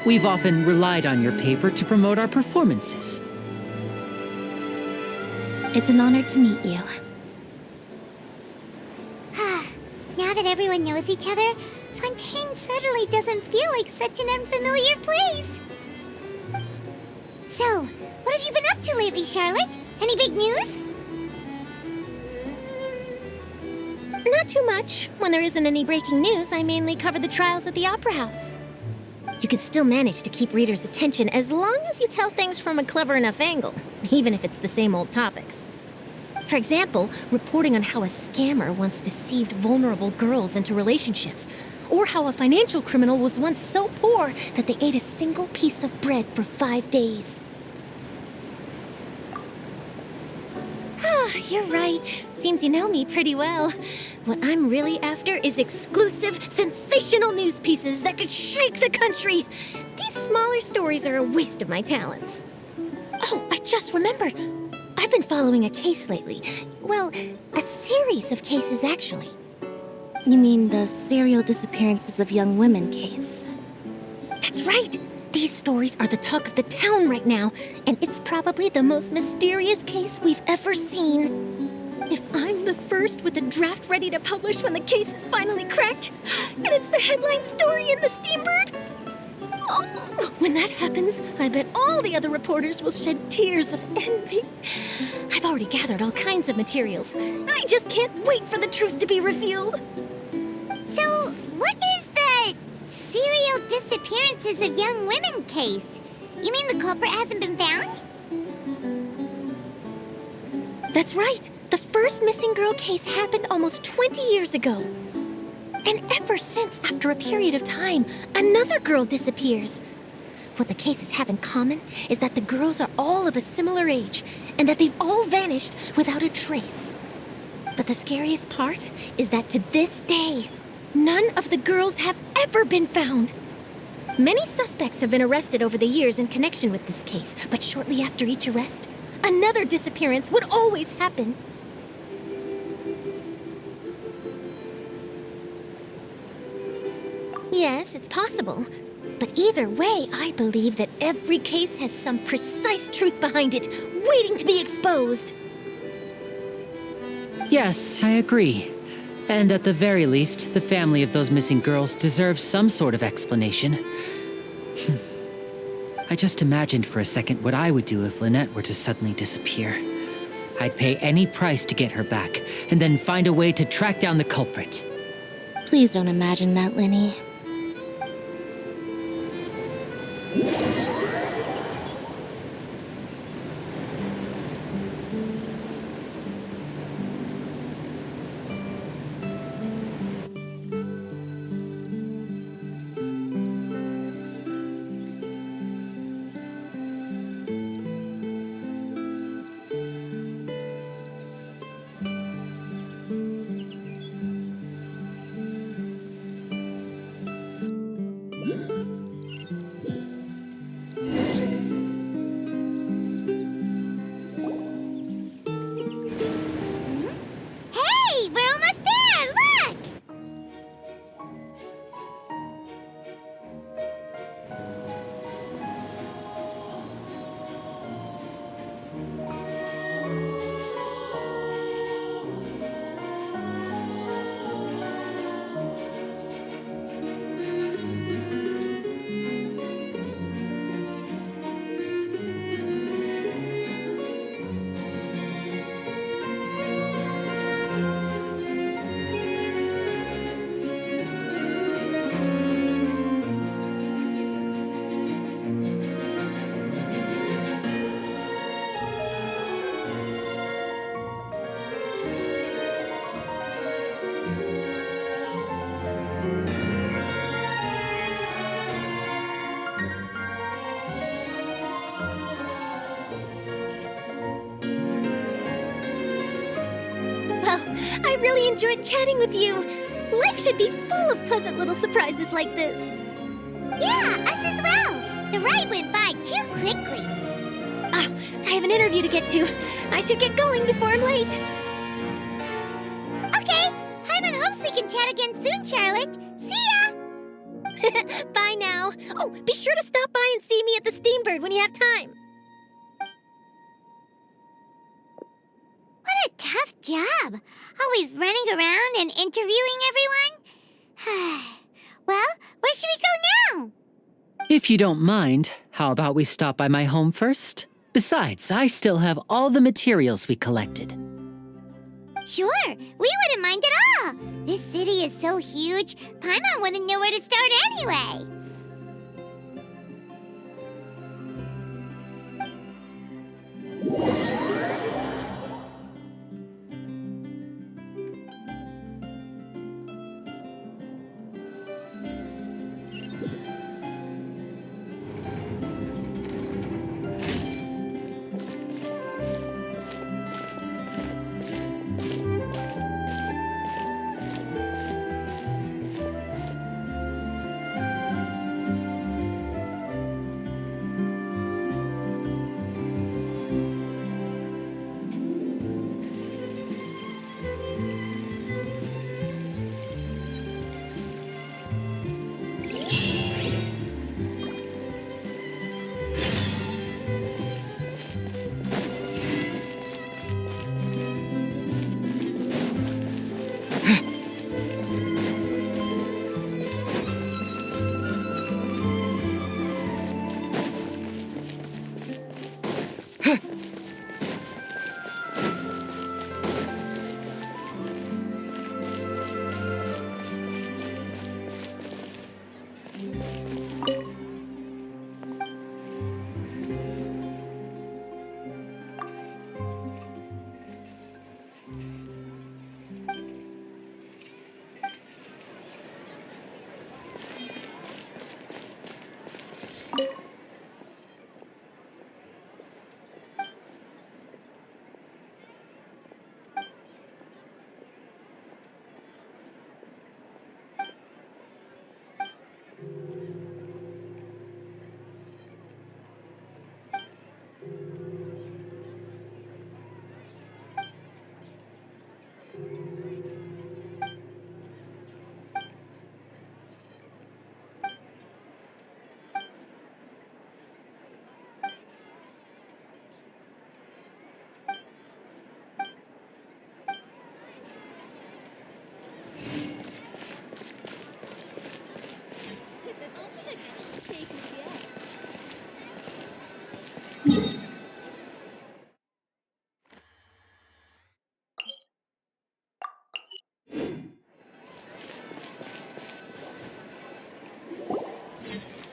We've often relied on your paper to promote our performances. It's an honor to meet you. Now that everyone knows each other, Fontaine suddenly doesn't feel like such an unfamiliar place. So, what have you been up to lately, Charlotte? Any big news? Not too much. When there isn't any breaking news, I mainly cover the trials at the Opera House. You can still manage to keep readers' attention as long as you tell things from a clever enough angle, even if it's the same old topics. For example, reporting on how a scammer once deceived vulnerable girls into relationships, or how a financial criminal was once so poor that they ate a single piece of bread for 5 days. Ah, you're right. Seems you know me pretty well. What I'm really after is exclusive, sensational news pieces that could shake the country. These smaller stories are a waste of my talents. Oh, I just remembered. I've been following a case lately. Well, a series of cases, actually. You mean the serial disappearances of young women case? That's right. These stories are the talk of the town right now, and it's probably the most mysterious case we've ever seen. If I'm the first with a draft ready to publish when the case is finally cracked, and it's the headline story in the Steambird, oh, when that happens, I bet all the other reporters will shed tears of envy. I've already gathered all kinds of materials. I just can't wait for the truth to be revealed. So, what is the serial disappearances of young women case? You mean the culprit hasn't been found? That's right. The first missing girl case happened almost 20 years ago. And ever since, after a period of time, another girl disappears. What the cases have in common is that the girls are all of a similar age, and that they've all vanished without a trace. But the scariest part is that to this day, none of the girls have ever been found. Many suspects have been arrested over the years in connection with this case, but shortly after each arrest, another disappearance would always happen. Yes, it's possible. But either way, I believe that every case has some precise truth behind it, waiting to be exposed. Yes, I agree. And at the very least, the family of those missing girls deserves some sort of explanation. I just imagined for a second what I would do if Lynette were to suddenly disappear. I'd pay any price to get her back, and then find a way to track down the culprit. Please don't imagine that, Linny. I really enjoyed chatting with you. Life should be full of pleasant little surprises like this. Yeah, us as well. The ride went by too quickly. I have an interview to get to. I should get going before I'm late. Okay, Paimon hopes we can chat again soon, Charlotte. See ya! Bye now. Oh, be sure to stop by and see me at the Steambird when you have time. What a tough job. Always running around and interviewing everyone. Well, where should we go now? If you don't mind, how about we stop by my home first? Besides, I still have all the materials we collected. Sure, we wouldn't mind at all. This city is so huge, Paimon wouldn't know where to start anyway.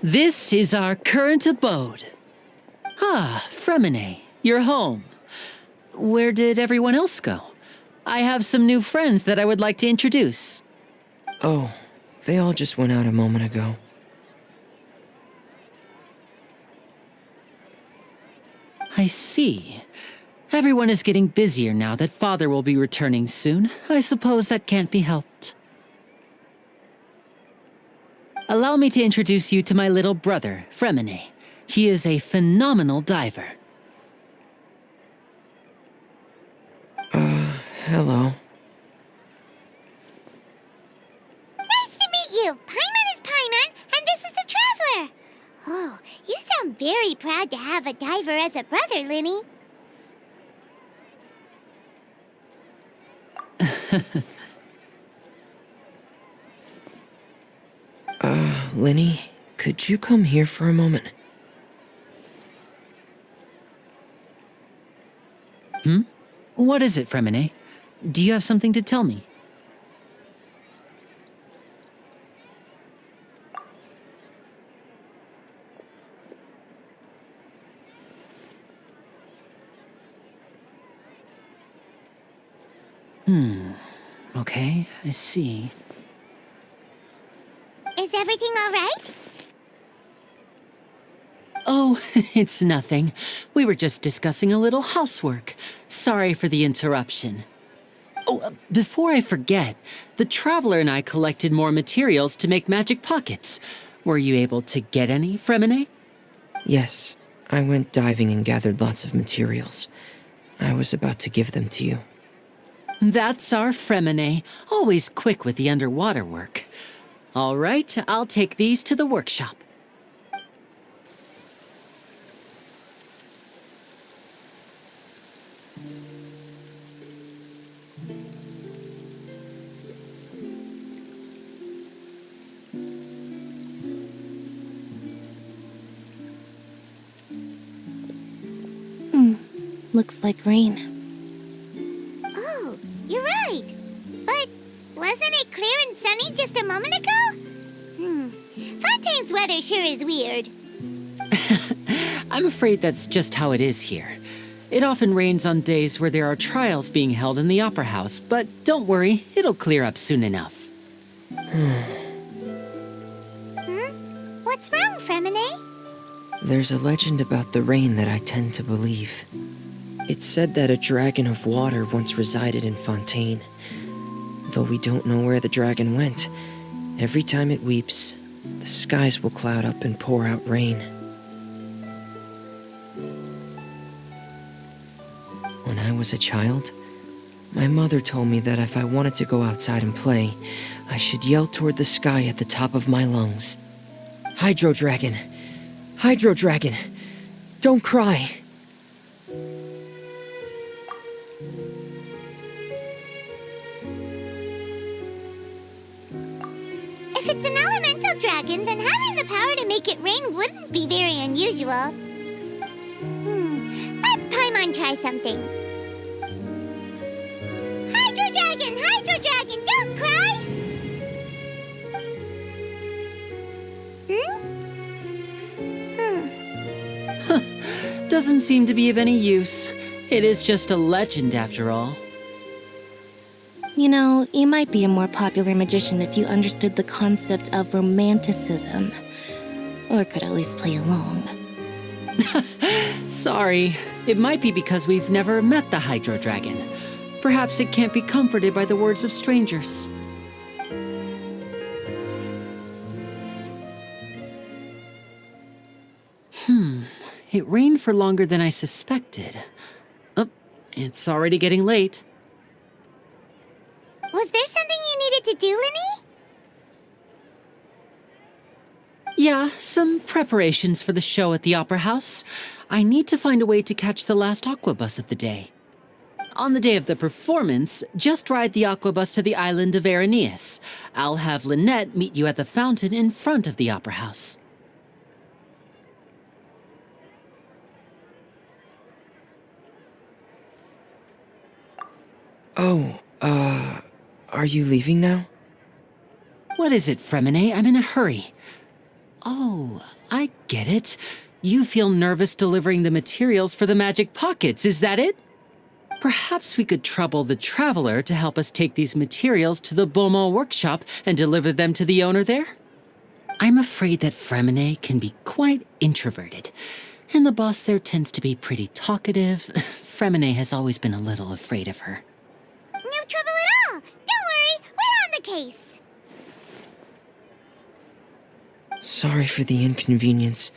This is our current abode. Ah, Fremine, you're home. Where did everyone else go? I have some new friends that I would like to introduce. Oh, they all just went out a moment ago. I see. Everyone is getting busier now that Father will be returning soon. I suppose that can't be helped. Allow me to introduce you to my little brother, Fremine. He is a phenomenal diver. Hello. Nice to meet you. Paimon is Paimon, and this is the Traveler. Oh, you sound very proud to have a diver as a brother, Linny. Linny, could you come here for a moment? What is it, Fremine? Do you have something to tell me? Okay, I see. Is everything all right? Oh, it's nothing. We were just discussing a little housework. Sorry for the interruption. Oh, before I forget, the Traveler and I collected more materials to make magic pockets. Were you able to get any, Fremine? Yes, I went diving and gathered lots of materials. I was about to give them to you. That's our Fremine, always quick with the underwater work. All right, I'll take these to the workshop. Looks like rain. Oh, you're right. But wasn't it clear and sunny just a moment ago? Fontaine's weather sure is weird. I'm afraid that's just how it is here. It often rains on days where there are trials being held in the Opera House, but don't worry, it'll clear up soon enough. What's wrong, Fremine? There's a legend about the rain that I tend to believe. It's said that a dragon of water once resided in Fontaine. Though we don't know where the dragon went, every time it weeps, the skies will cloud up and pour out rain. When I was a child, my mother told me that if I wanted to go outside and play, I should yell toward the sky at the top of my lungs. Hydro Dragon! Hydro Dragon! Don't cry! If it's an elemental dragon, then having the power to make it rain wouldn't be very unusual. Let Paimon try something. Hydro Dragon, don't cry! Doesn't seem to be of any use. It is just a legend after all. You know, you might be a more popular magician if you understood the concept of romanticism. Or could at least play along. Sorry, it might be because we've never met the Hydro Dragon. Perhaps it can't be comforted by the words of strangers. It rained for longer than I suspected. Oh, it's already getting late. Was there something you needed to do, Linny? Yeah, some preparations for the show at the Opera House. I need to find a way to catch the last aquabus of the day. On the day of the performance, just ride the aquabus to the island of Irenaeus. I'll have Lynette meet you at the fountain in front of the Opera House. Oh, are you leaving now? What is it, Fremine? I'm in a hurry. Oh, I get it. You feel nervous delivering the materials for the magic pockets, is that it? Perhaps we could trouble the traveler to help us take these materials to the Beaumont workshop and deliver them to the owner there? I'm afraid that Fremine can be quite introverted, and the boss there tends to be pretty talkative. Fremine has always been a little afraid of her. No trouble at all. Don't worry, we're on the case. Sorry for the inconvenience.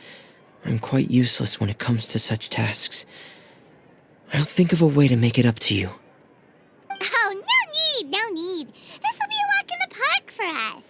I'm quite useless when it comes to such tasks. I'll think of a way to make it up to you. Oh, no need. This'll be a walk in the park for us.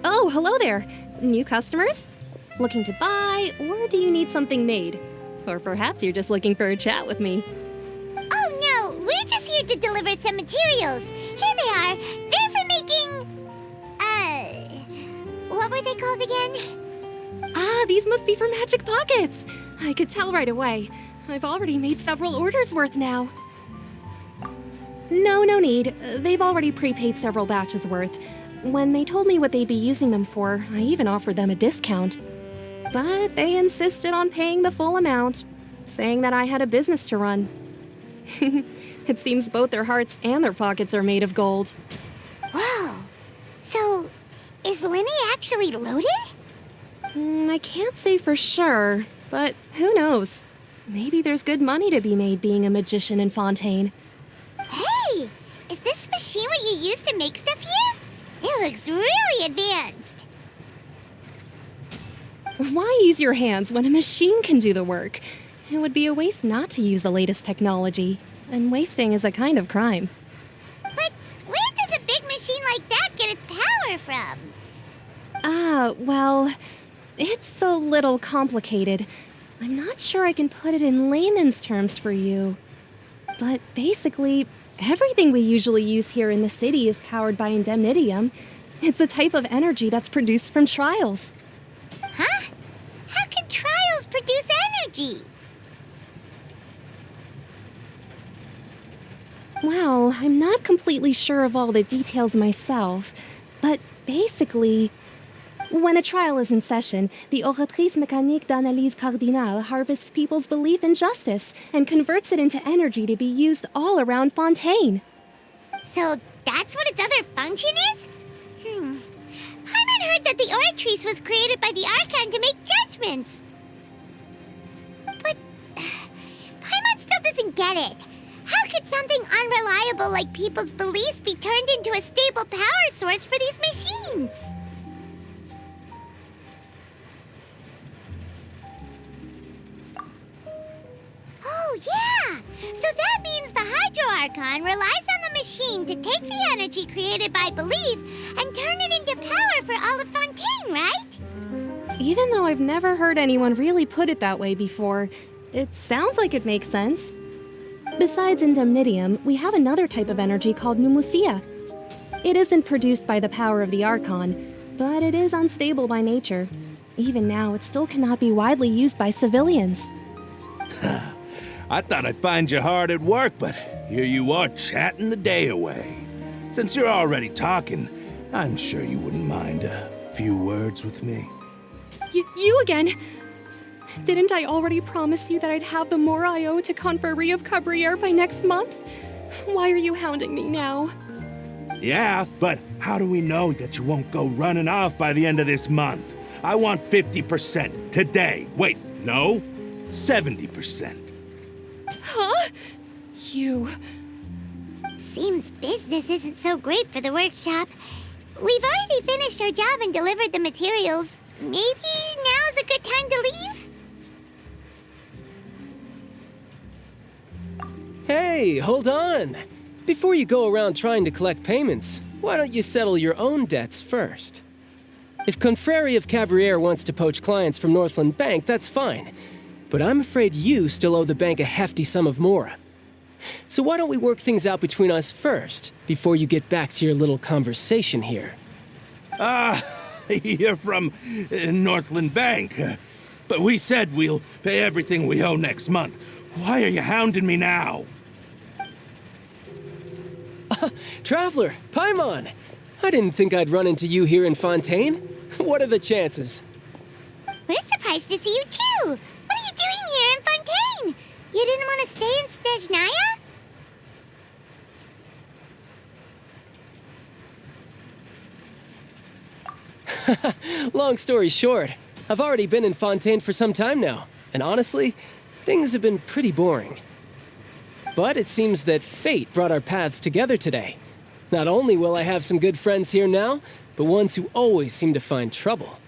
Oh, hello there. New customers? Looking to buy, or do you need something made? Or perhaps you're just looking for a chat with me. Oh no, we're just here to deliver some materials. Here they are. They're for making... what were they called again? Ah, these must be for magic pockets. I could tell right away. I've already made several orders worth now. No need. They've already prepaid several batches worth. When they told me what they'd be using them for, I even offered them a discount. But they insisted on paying the full amount, saying that I had a business to run. It seems both their hearts and their pockets are made of gold. Whoa. So, is Linny actually loaded? I can't say for sure, but who knows? Maybe there's good money to be made being a magician in Fontaine. Hey! Is this machine what you use to make stuff here? It looks really advanced. Why use your hands when a machine can do the work? It would be a waste not to use the latest technology, and wasting is a kind of crime. But where does a big machine like that get its power from? Well, it's a little complicated. I'm not sure I can put it in layman's terms for you. But basically, everything we usually use here in the city is powered by indemnitium. It's a type of energy that's produced from trials. Huh? How can trials produce energy? Well, I'm not completely sure of all the details myself, but basically, when a trial is in session, the oratrice mécanique d'analyse cardinale harvests people's belief in justice and converts it into energy to be used all around Fontaine. So that's what its other function is? Paimon heard that the oratrice was created by the Archon to make judgments. But Paimon still doesn't get it. How could something unreliable like people's beliefs be turned into a stable power source for these machines? Oh, yeah! So that means the Hydro Archon relies on the machine to take the energy created by belief and turn it into power for all of Fontaine, right? Even though I've never heard anyone really put it that way before, it sounds like it makes sense. Besides indemnitium, we have another type of energy called pneumosia. It isn't produced by the power of the Archon, but it is unstable by nature. Even now, it still cannot be widely used by civilians. I thought I'd find you hard at work, but here you are chatting the day away. Since you're already talking, I'm sure you wouldn't mind a few words with me. You again? Didn't I already promise you that I'd have the more I owe to Confrérie of Cabriere by next month? Why are you hounding me now? Yeah, but how do we know that you won't go running off by the end of this month? I want 50% today. Wait, no, 70%. Huh? You... Seems business isn't so great for the workshop. We've already finished our job and delivered the materials. Maybe now's a good time to leave? Hey, hold on. Before you go around trying to collect payments, why don't you settle your own debts first? If Confrérie of Cabriere wants to poach clients from Northland Bank, that's fine. But I'm afraid you still owe the bank a hefty sum of mora. So why don't we work things out between us first, before you get back to your little conversation here? You're from Northland Bank. But we said we'll pay everything we owe next month. Why are you hounding me now? Traveler, Paimon! I didn't think I'd run into you here in Fontaine. What are the chances? We're surprised to see you too! What are you doing here in Fontaine? You didn't want to stay in Snezhnaya? Long story short, I've already been in Fontaine for some time now, and honestly, things have been pretty boring. But it seems that fate brought our paths together today. Not only will I have some good friends here now, but ones who always seem to find trouble.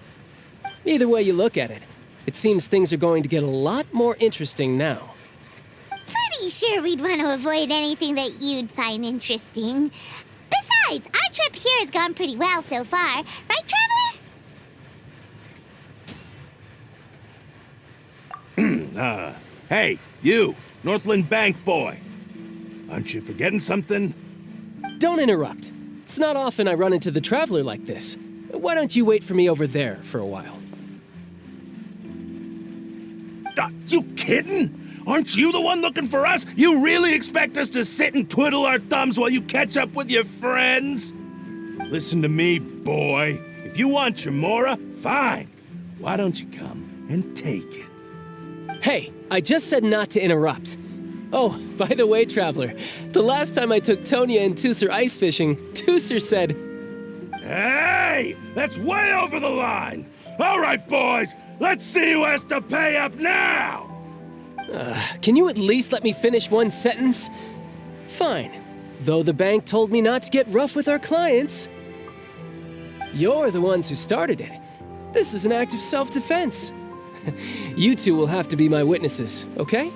Either way you look at it, it seems things are going to get a lot more interesting now. Pretty sure we'd want to avoid anything that you'd find interesting. Besides, our trip here has gone pretty well so far. Right, Traveler? Hey, you, Northland Bank boy. Aren't you forgetting something? Don't interrupt. It's not often I run into the Traveler like this. Why don't you wait for me over there for a while? You kidding? Aren't you the one looking for us? You really expect us to sit and twiddle our thumbs while you catch up with your friends? Listen to me, boy. If you want your mora, fine. Why don't you come and take it? Hey, I just said not to interrupt. Oh, by the way, Traveler, the last time I took Tonya and Tusser ice fishing, Tusser said... Hey! That's way over the line! All right, boys, let's see who has to pay up now! Can you at least let me finish one sentence? Fine. Though the bank told me not to get rough with our clients. You're the ones who started it. This is an act of self-defense. You two will have to be my witnesses, okay?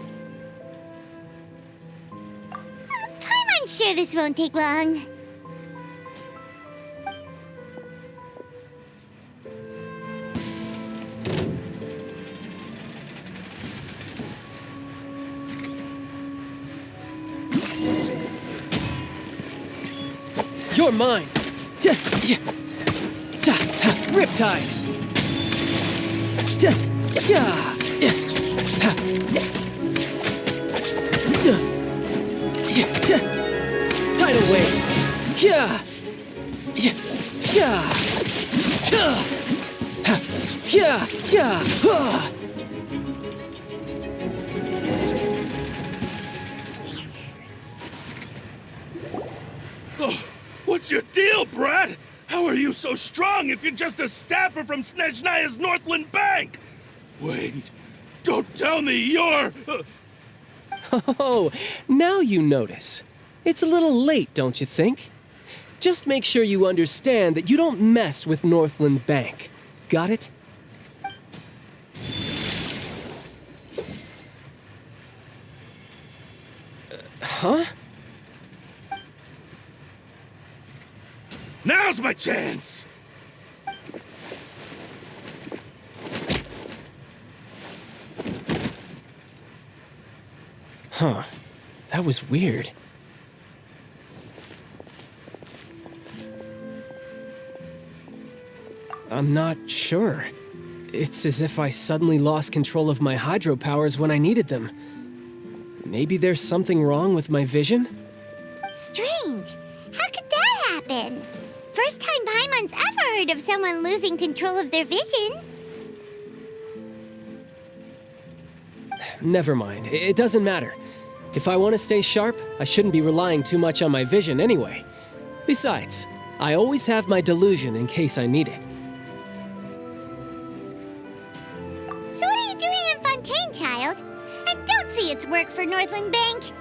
I'm sure this won't take long. You're mine! Riptide! Tidal wave! Oh, what's your deal, Brad? How are you so strong if you're just a staffer from Snezhnaya's Northland Bank? Wait, don't tell me you're... Oh, now you notice. It's a little late, don't you think? Just make sure you understand that you don't mess with Northland Bank. Got it? Huh? Now's my chance! Huh. That was weird. I'm not sure. It's as if I suddenly lost control of my hydro powers when I needed them. Maybe there's something wrong with my vision? Strange. How could that happen? First time Paimon's ever heard of someone losing control of their vision. Never mind. It doesn't matter. If I want to stay sharp, I shouldn't be relying too much on my vision anyway. Besides, I always have my delusion in case I need it. can't see its work for Northland Bank.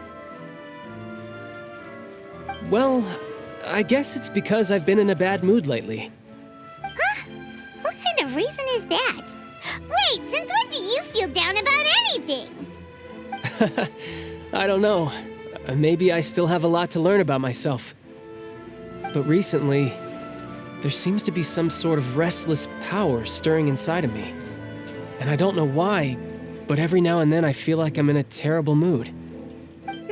Well, I guess it's because I've been in a bad mood lately. Huh? What kind of reason is that? Wait, since when do you feel down about anything? I don't know. Maybe I still have a lot to learn about myself. But recently, there seems to be some sort of restless power stirring inside of me. And I don't know why, but every now and then I feel like I'm in a terrible mood. Maybe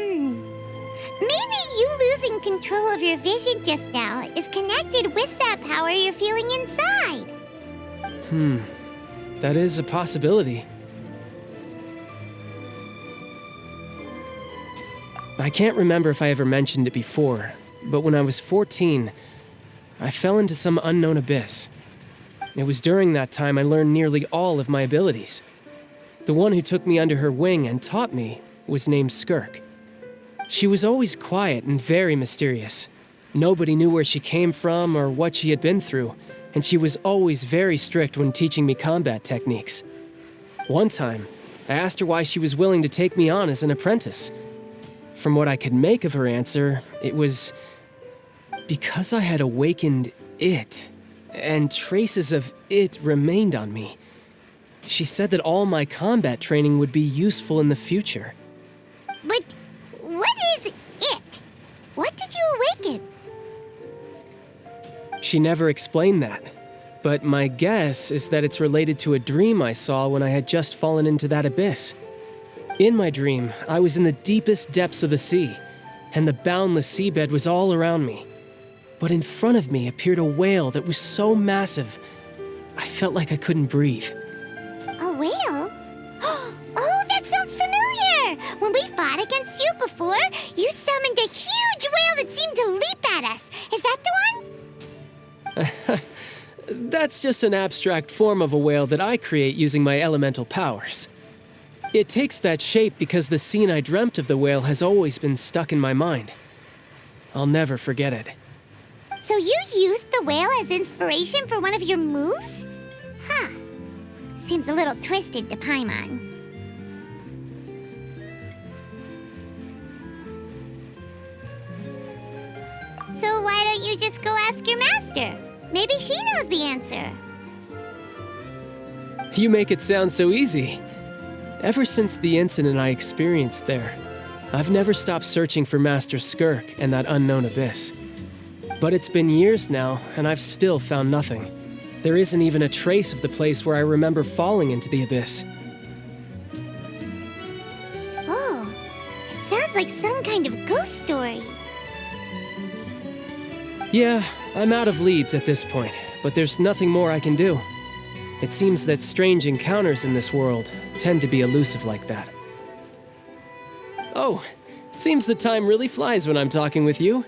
you losing control of your vision just now is connected with that power you're feeling inside. That is a possibility. I can't remember if I ever mentioned it before, but when I was 14, I fell into some unknown abyss. It was during that time I learned nearly all of my abilities. The one who took me under her wing and taught me was named Skirk. She was always quiet and very mysterious. Nobody knew where she came from or what she had been through, and she was always very strict when teaching me combat techniques. One time, I asked her why she was willing to take me on as an apprentice. From what I could make of her answer, it was because I had awakened it, and traces of it remained on me. She said that all my combat training would be useful in the future. But what is it? What did you awaken? She never explained that, but my guess is that it's related to a dream I saw when I had just fallen into that abyss. In my dream, I was in the deepest depths of the sea, and the boundless seabed was all around me. But in front of me appeared a whale that was so massive, I felt like I couldn't breathe. A whale? Oh, that sounds familiar! When we fought against you before, you summoned a huge whale that seemed to leap at us. Is that the one? That's just an abstract form of a whale that I create using my elemental powers. It takes that shape because the scene I dreamt of the whale has always been stuck in my mind. I'll never forget it. So you used the whale as inspiration for one of your moves? Huh. Seems a little twisted to Paimon. So why don't you just go ask your master? Maybe she knows the answer. You make it sound so easy. Ever since the incident I experienced there, I've never stopped searching for Master Skirk and that unknown abyss. But it's been years now, and I've still found nothing. There isn't even a trace of the place where I remember falling into the abyss. Oh, it sounds like some kind of ghost story. Yeah, I'm out of leads at this point, but there's nothing more I can do. It seems that strange encounters in this world tend to be elusive like that. Oh, seems the time really flies when I'm talking with you.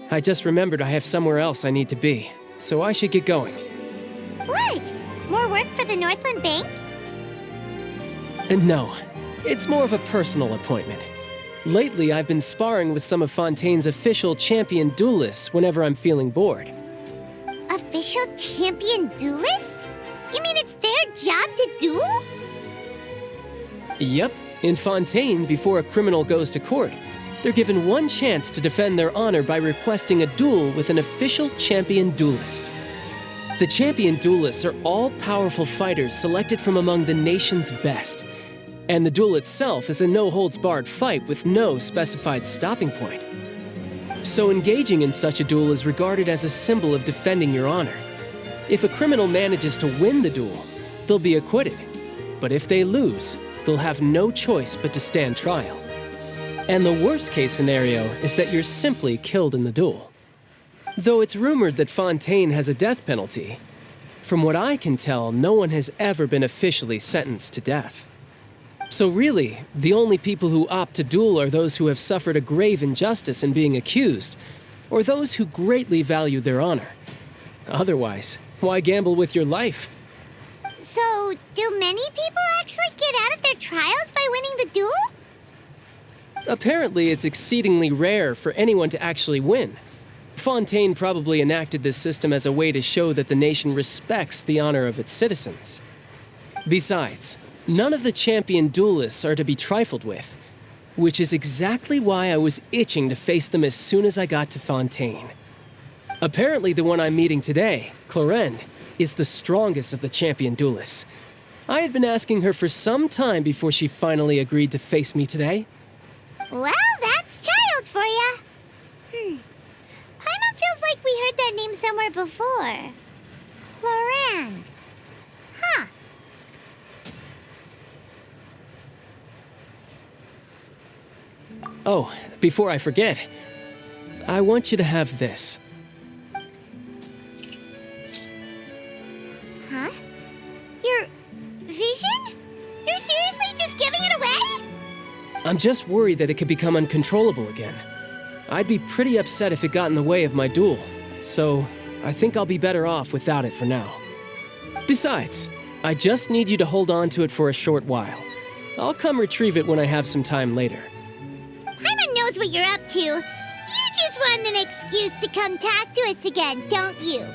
I just remembered I have somewhere else I need to be, so I should get going. What? More work for the Northland Bank? And no, it's more of a personal appointment. Lately, I've been sparring with some of Fontaine's official champion duelists whenever I'm feeling bored. Official champion duelists? You mean it's their job to duel? Yep, in Fontaine, before a criminal goes to court, they're given one chance to defend their honor by requesting a duel with an official champion duelist. The champion duelists are all-powerful fighters selected from among the nation's best, and the duel itself is a no-holds-barred fight with no specified stopping point. So engaging in such a duel is regarded as a symbol of defending your honor. If a criminal manages to win the duel, they'll be acquitted. But if they lose, they'll have no choice but to stand trial. And the worst-case scenario is that you're simply killed in the duel. Though it's rumored that Fontaine has a death penalty, from what I can tell, no one has ever been officially sentenced to death. So really, the only people who opt to duel are those who have suffered a grave injustice in being accused, or those who greatly value their honor. Otherwise, why gamble with your life? So, do many people actually get out of their trials by winning the duel? Apparently, it's exceedingly rare for anyone to actually win. Fontaine probably enacted this system as a way to show that the nation respects the honor of its citizens. Besides, None of the champion duelists are to be trifled with, which is exactly why I was itching to face them as soon as I got to Fontaine. Apparently the one I'm meeting today, Clorinde, is the strongest of the champion duelists. I had been asking her for some time before she finally agreed to face me today. Well, that's child for ya. Paimon feels like we heard that name somewhere before. Clorinde. Huh. Oh, before I forget, I want you to have this. Huh? Your vision? You're seriously just giving it away? I'm just worried that it could become uncontrollable again. I'd be pretty upset if it got in the way of my duel, so I think I'll be better off without it for now. Besides, I just need you to hold on to it for a short while. I'll come retrieve it when I have some time later. Paimon knows what you're up to. You just want an excuse to come talk to us again, don't you?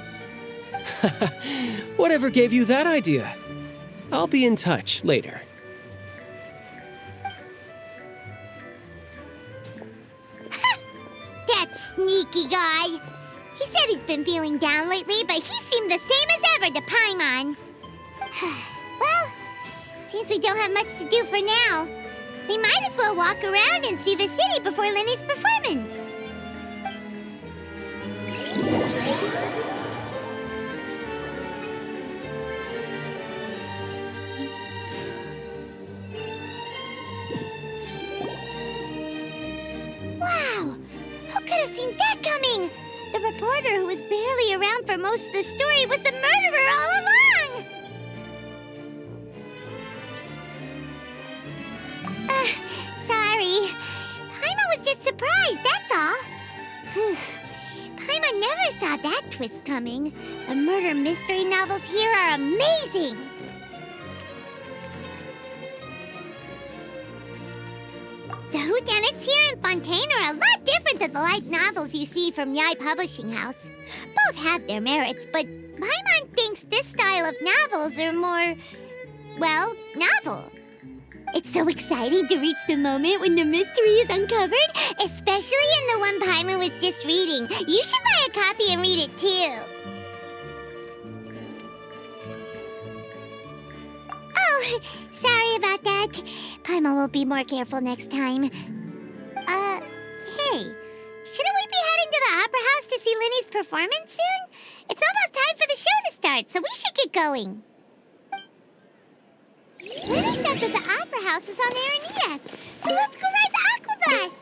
Whatever gave you that idea? I'll be in touch later. That sneaky guy. He said he's been feeling down lately, but he seemed the same as ever to Paimon. Well, seems we don't have much to do for now. We might as well walk around and see the city before Lenny's performance. Wow! Who could have seen that coming? The reporter who was barely around for most of the story was the murderer all along! Sorry. Paimon was just surprised, that's all. Paimon never saw that twist coming. The murder mystery novels here are amazing! The whodunits here in Fontaine are a lot different than the light novels you see from Yai Publishing House. Both have their merits, but Paimon thinks this style of novels are more, well, novel. It's so exciting to reach the moment when the mystery is uncovered, especially in the one Paimon was just reading. You should buy a copy and read it too. Oh, sorry about that. Paimon will be more careful next time. Hey, shouldn't we be heading to the Opera House to see Linny's performance soon? It's almost time for the show to start, so we should get going. Linny said that the Opera House is on Aranias, so let's go ride the Aquabus!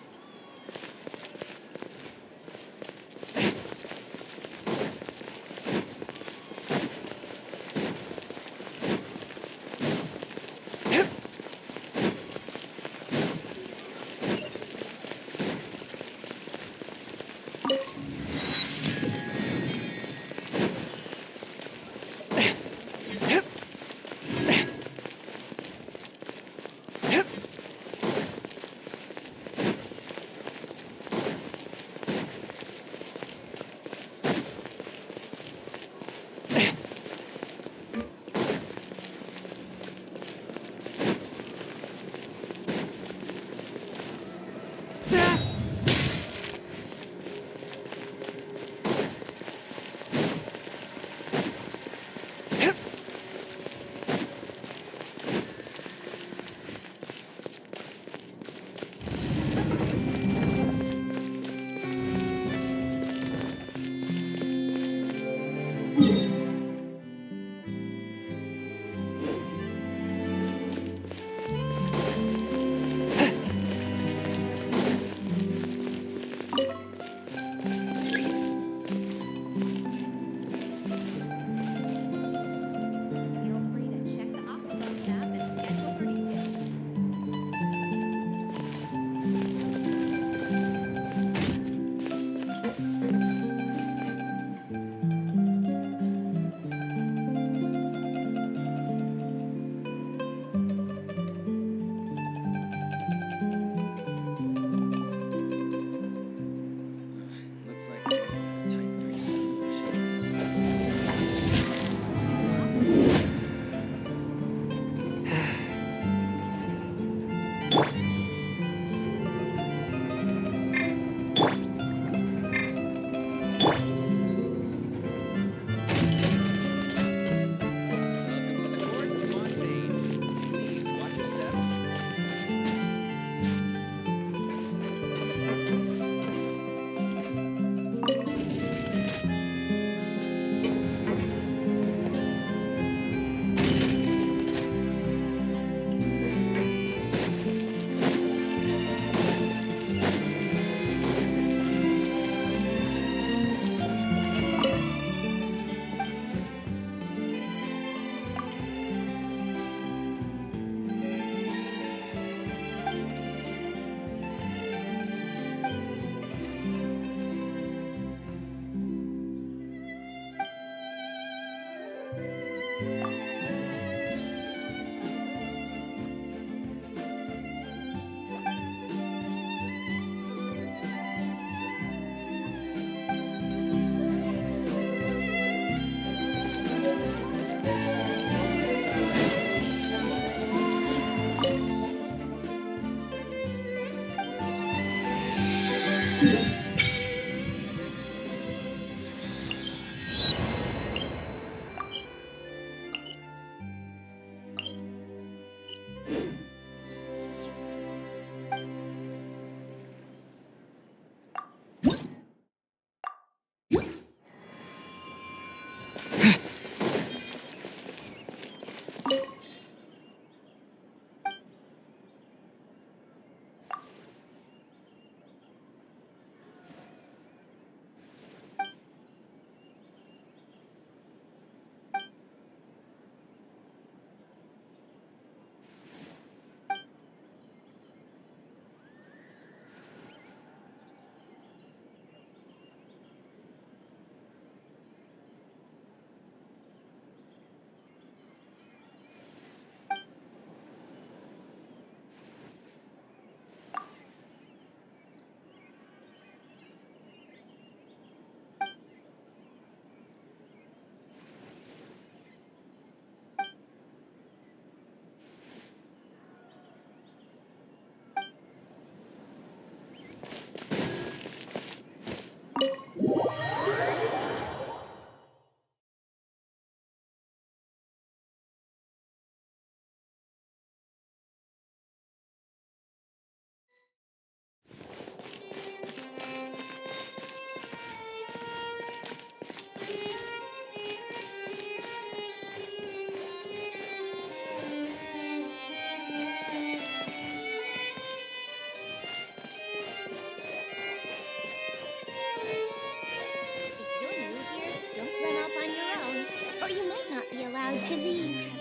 To leave.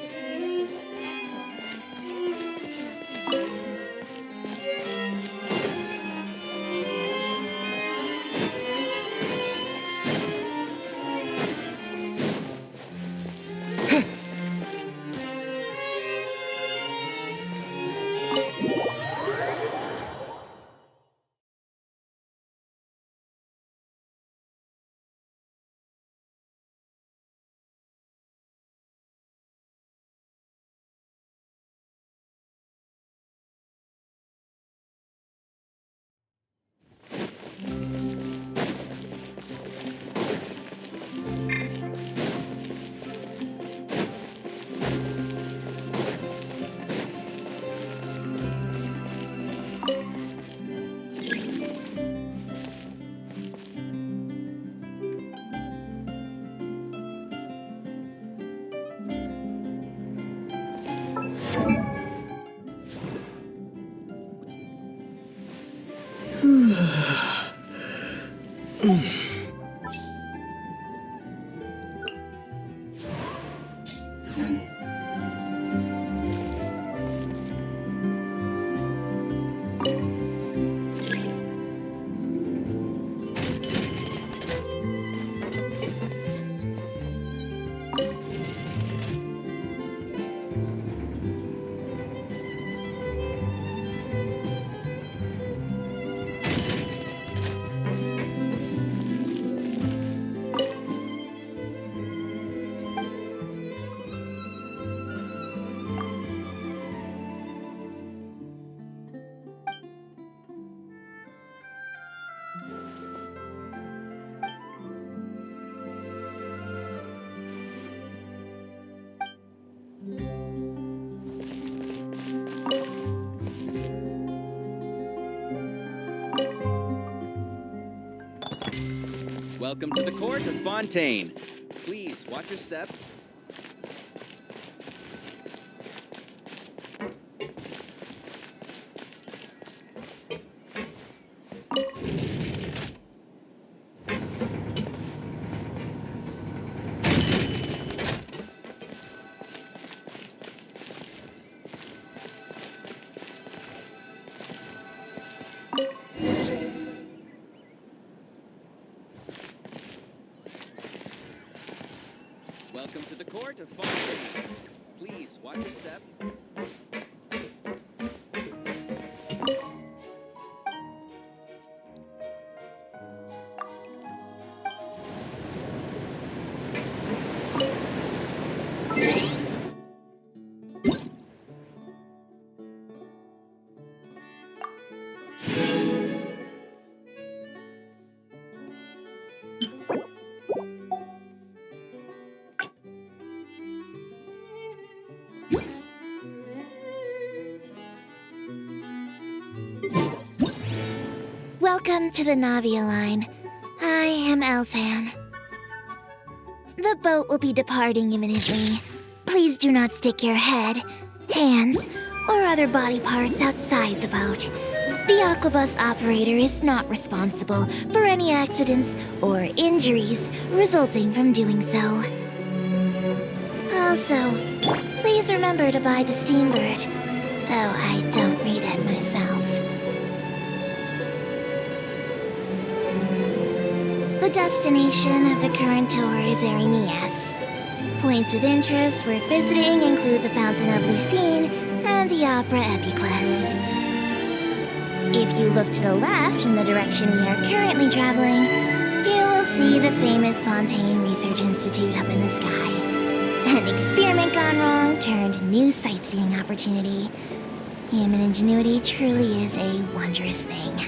Welcome to the court of Fontaine. Please, watch your step. Welcome to the court of Fontaine. Please, watch your step. Welcome to the Navia line. I am Elfan. The boat will be departing imminently. Please do not stick your head, hands, or other body parts outside the boat. The Aquabus operator is not responsible for any accidents or injuries resulting from doing so. Also, please remember to buy the Steambird, though I don't read it myself. The destination of the current tour is Arenias. Points of interest worth visiting include the Fountain of Lucine and the Opera Epiclese. If you look to the left in the direction we are currently traveling, you will see the famous Fontaine Research Institute up in the sky. An experiment gone wrong turned new sightseeing opportunity. Human ingenuity truly is a wondrous thing.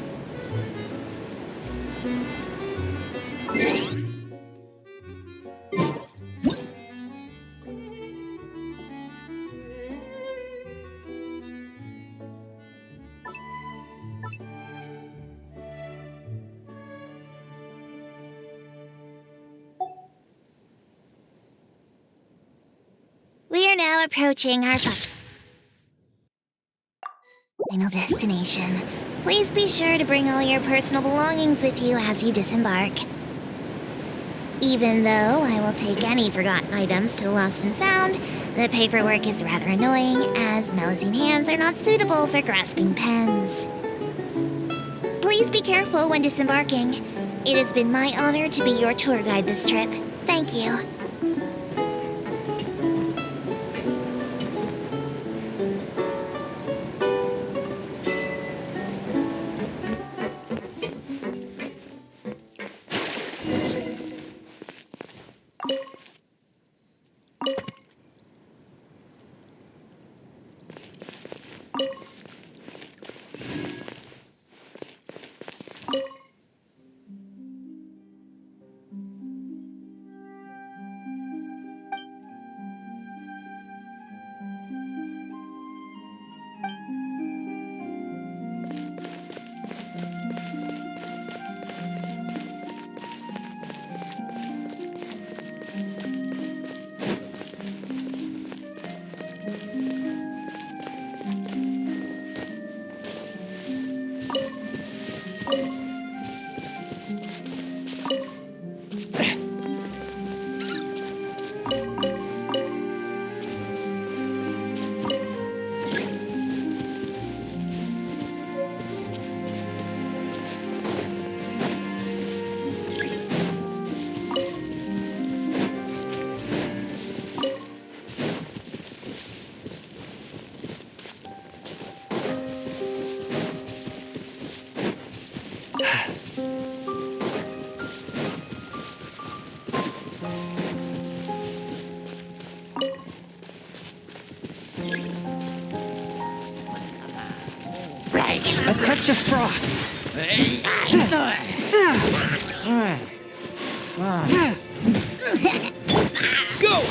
We are now approaching our final destination. Please be sure to bring all your personal belongings with you as you disembark. Even though I will take any forgotten items to the lost and found, the paperwork is rather annoying, as Melusine hands are not suitable for grasping pens. Please be careful when disembarking. It has been my honor to be your tour guide this trip. Thank you. A touch of frost. Go!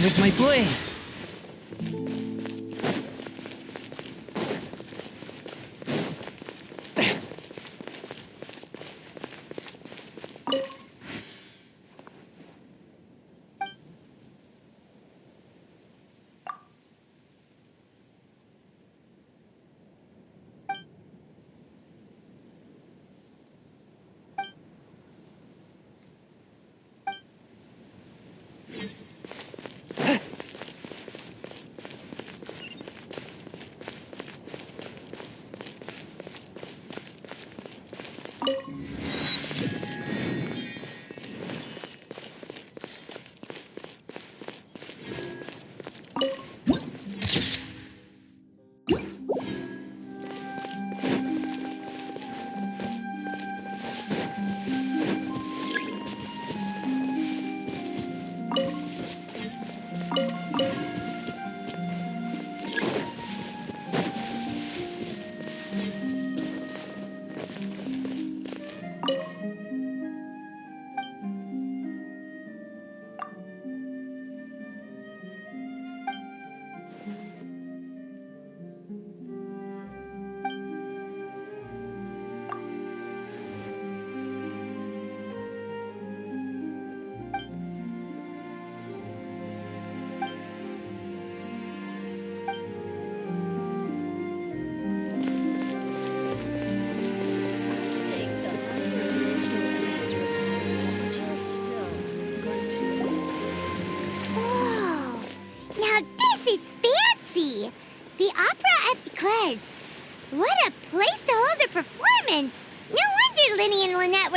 with my blade.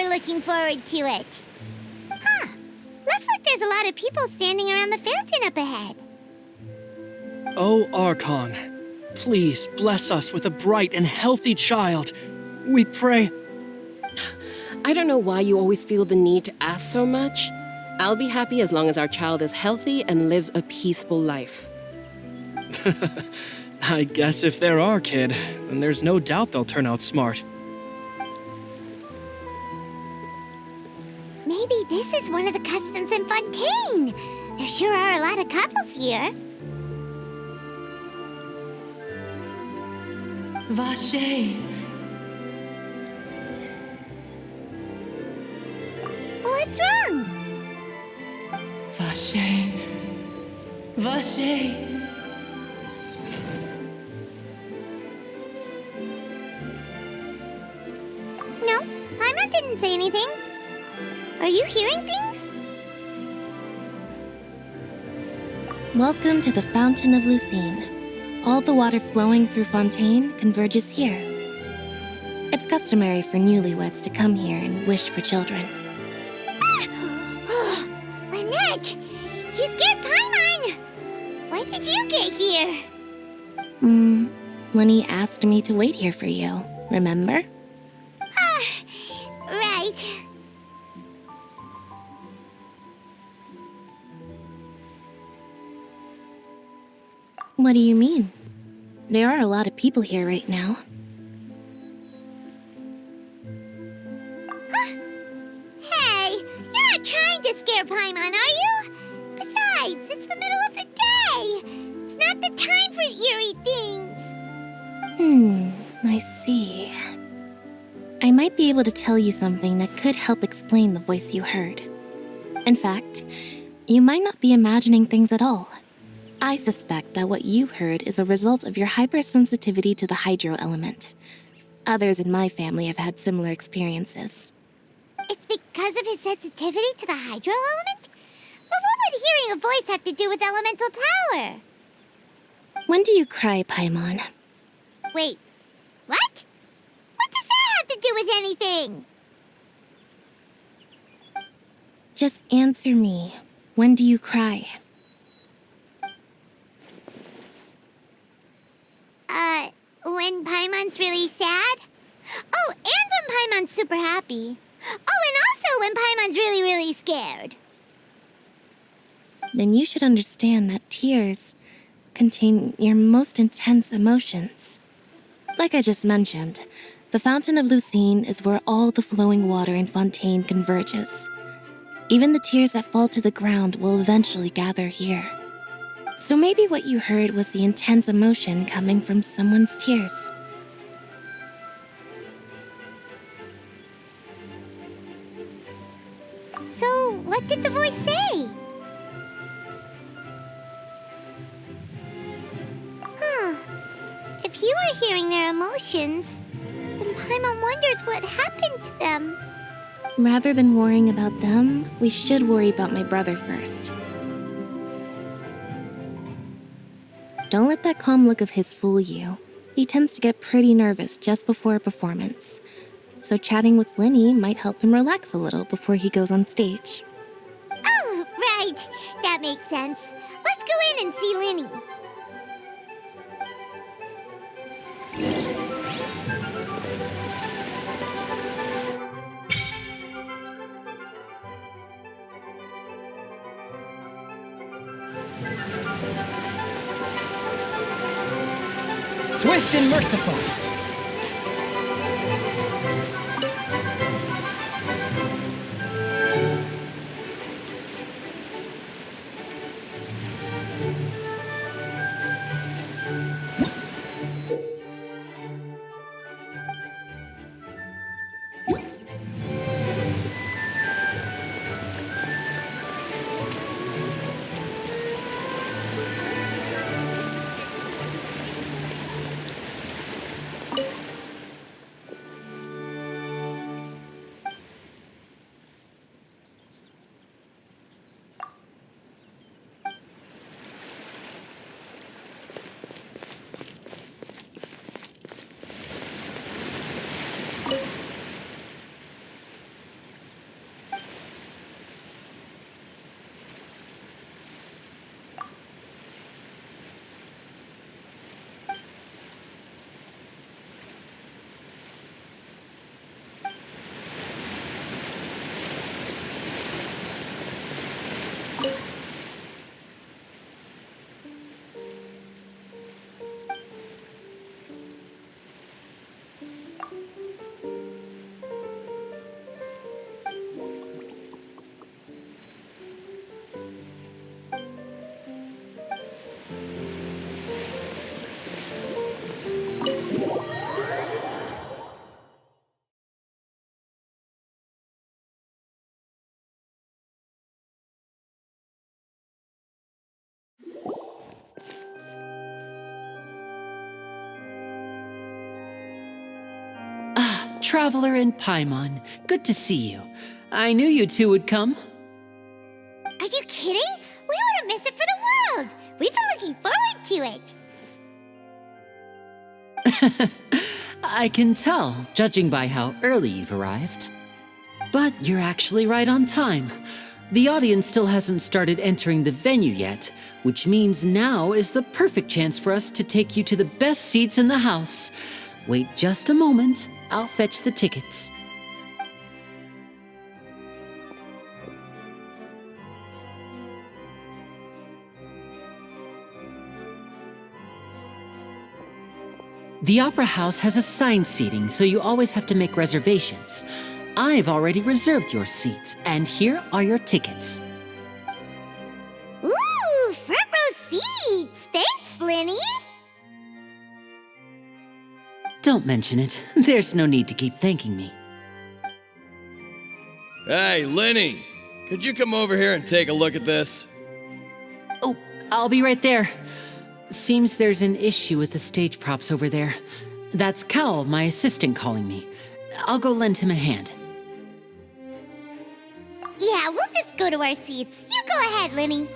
Looking forward to it. Huh. Looks like there's a lot of people standing around the fountain up ahead. Oh, Archon, please bless us with a bright and healthy child. We pray. I don't know why you always feel the need to ask so much. I'll be happy as long as our child is healthy and lives a peaceful life. I guess if they're our kid, then there's no doubt they'll turn out smart. Maybe this is one of the customs in Fontaine. There sure are a lot of couples here. Vache. What's wrong? Vache. Vache. No, Paimon didn't say anything. Are you hearing things? Welcome to the Fountain of Lucine. All the water flowing through Fontaine converges here. It's customary for newlyweds to come here and wish for children. Lynette! You scared Paimon! When did you get here? When he asked me to wait here for you, remember? Right. What do you mean? There are a lot of people here right now. Hey, you're not trying to scare Paimon, are you? Besides, it's the middle of the day. It's not the time for eerie things. I see. I might be able to tell you something that could help explain the voice you heard. In fact, you might not be imagining things at all. I suspect that what you heard is a result of your hypersensitivity to the hydro element. Others in my family have had similar experiences. It's because of his sensitivity to the hydro element? But what would hearing a voice have to do with elemental power? When do you cry, Paimon? Wait, what? What does that have to do with anything? Just answer me. When do you cry? When Paimon's really sad? Oh, and when Paimon's super happy. Oh, and also when Paimon's really, really scared. Then you should understand that tears contain your most intense emotions. Like I just mentioned, the Fountain of Lucine is where all the flowing water in Fontaine converges. Even the tears that fall to the ground will eventually gather here. So maybe what you heard was the intense emotion coming from someone's tears. So, what did the voice say? If you are hearing their emotions, then Paimon wonders what happened to them. Rather than worrying about them, we should worry about my brother first. Don't let that calm look of his fool you. He tends to get pretty nervous just before a performance. So chatting with Linny might help him relax a little before he goes on stage. Oh, right. That makes sense. Let's go in and see Linny. Swift and merciful. Traveler and Paimon, good to see you. I knew you two would come. Are you kidding? We wouldn't miss it for the world. We've been looking forward to it. I can tell, judging by how early you've arrived. But you're actually right on time. The audience still hasn't started entering the venue yet, which means now is the perfect chance for us to take you to the best seats in the house. Wait just a moment. I'll fetch the tickets. The Opera House has assigned seating, so you always have to make reservations. I've already reserved your seats, and here are your tickets. Ooh, front row seats! Thanks, Linny! Don't mention it. There's no need to keep thanking me. Hey, Linny! Could you come over here and take a look at this? Oh, I'll be right there. Seems there's an issue with the stage props over there. That's Cal, my assistant, calling me. I'll go lend him a hand. Yeah, we'll just go to our seats. You go ahead, Linny.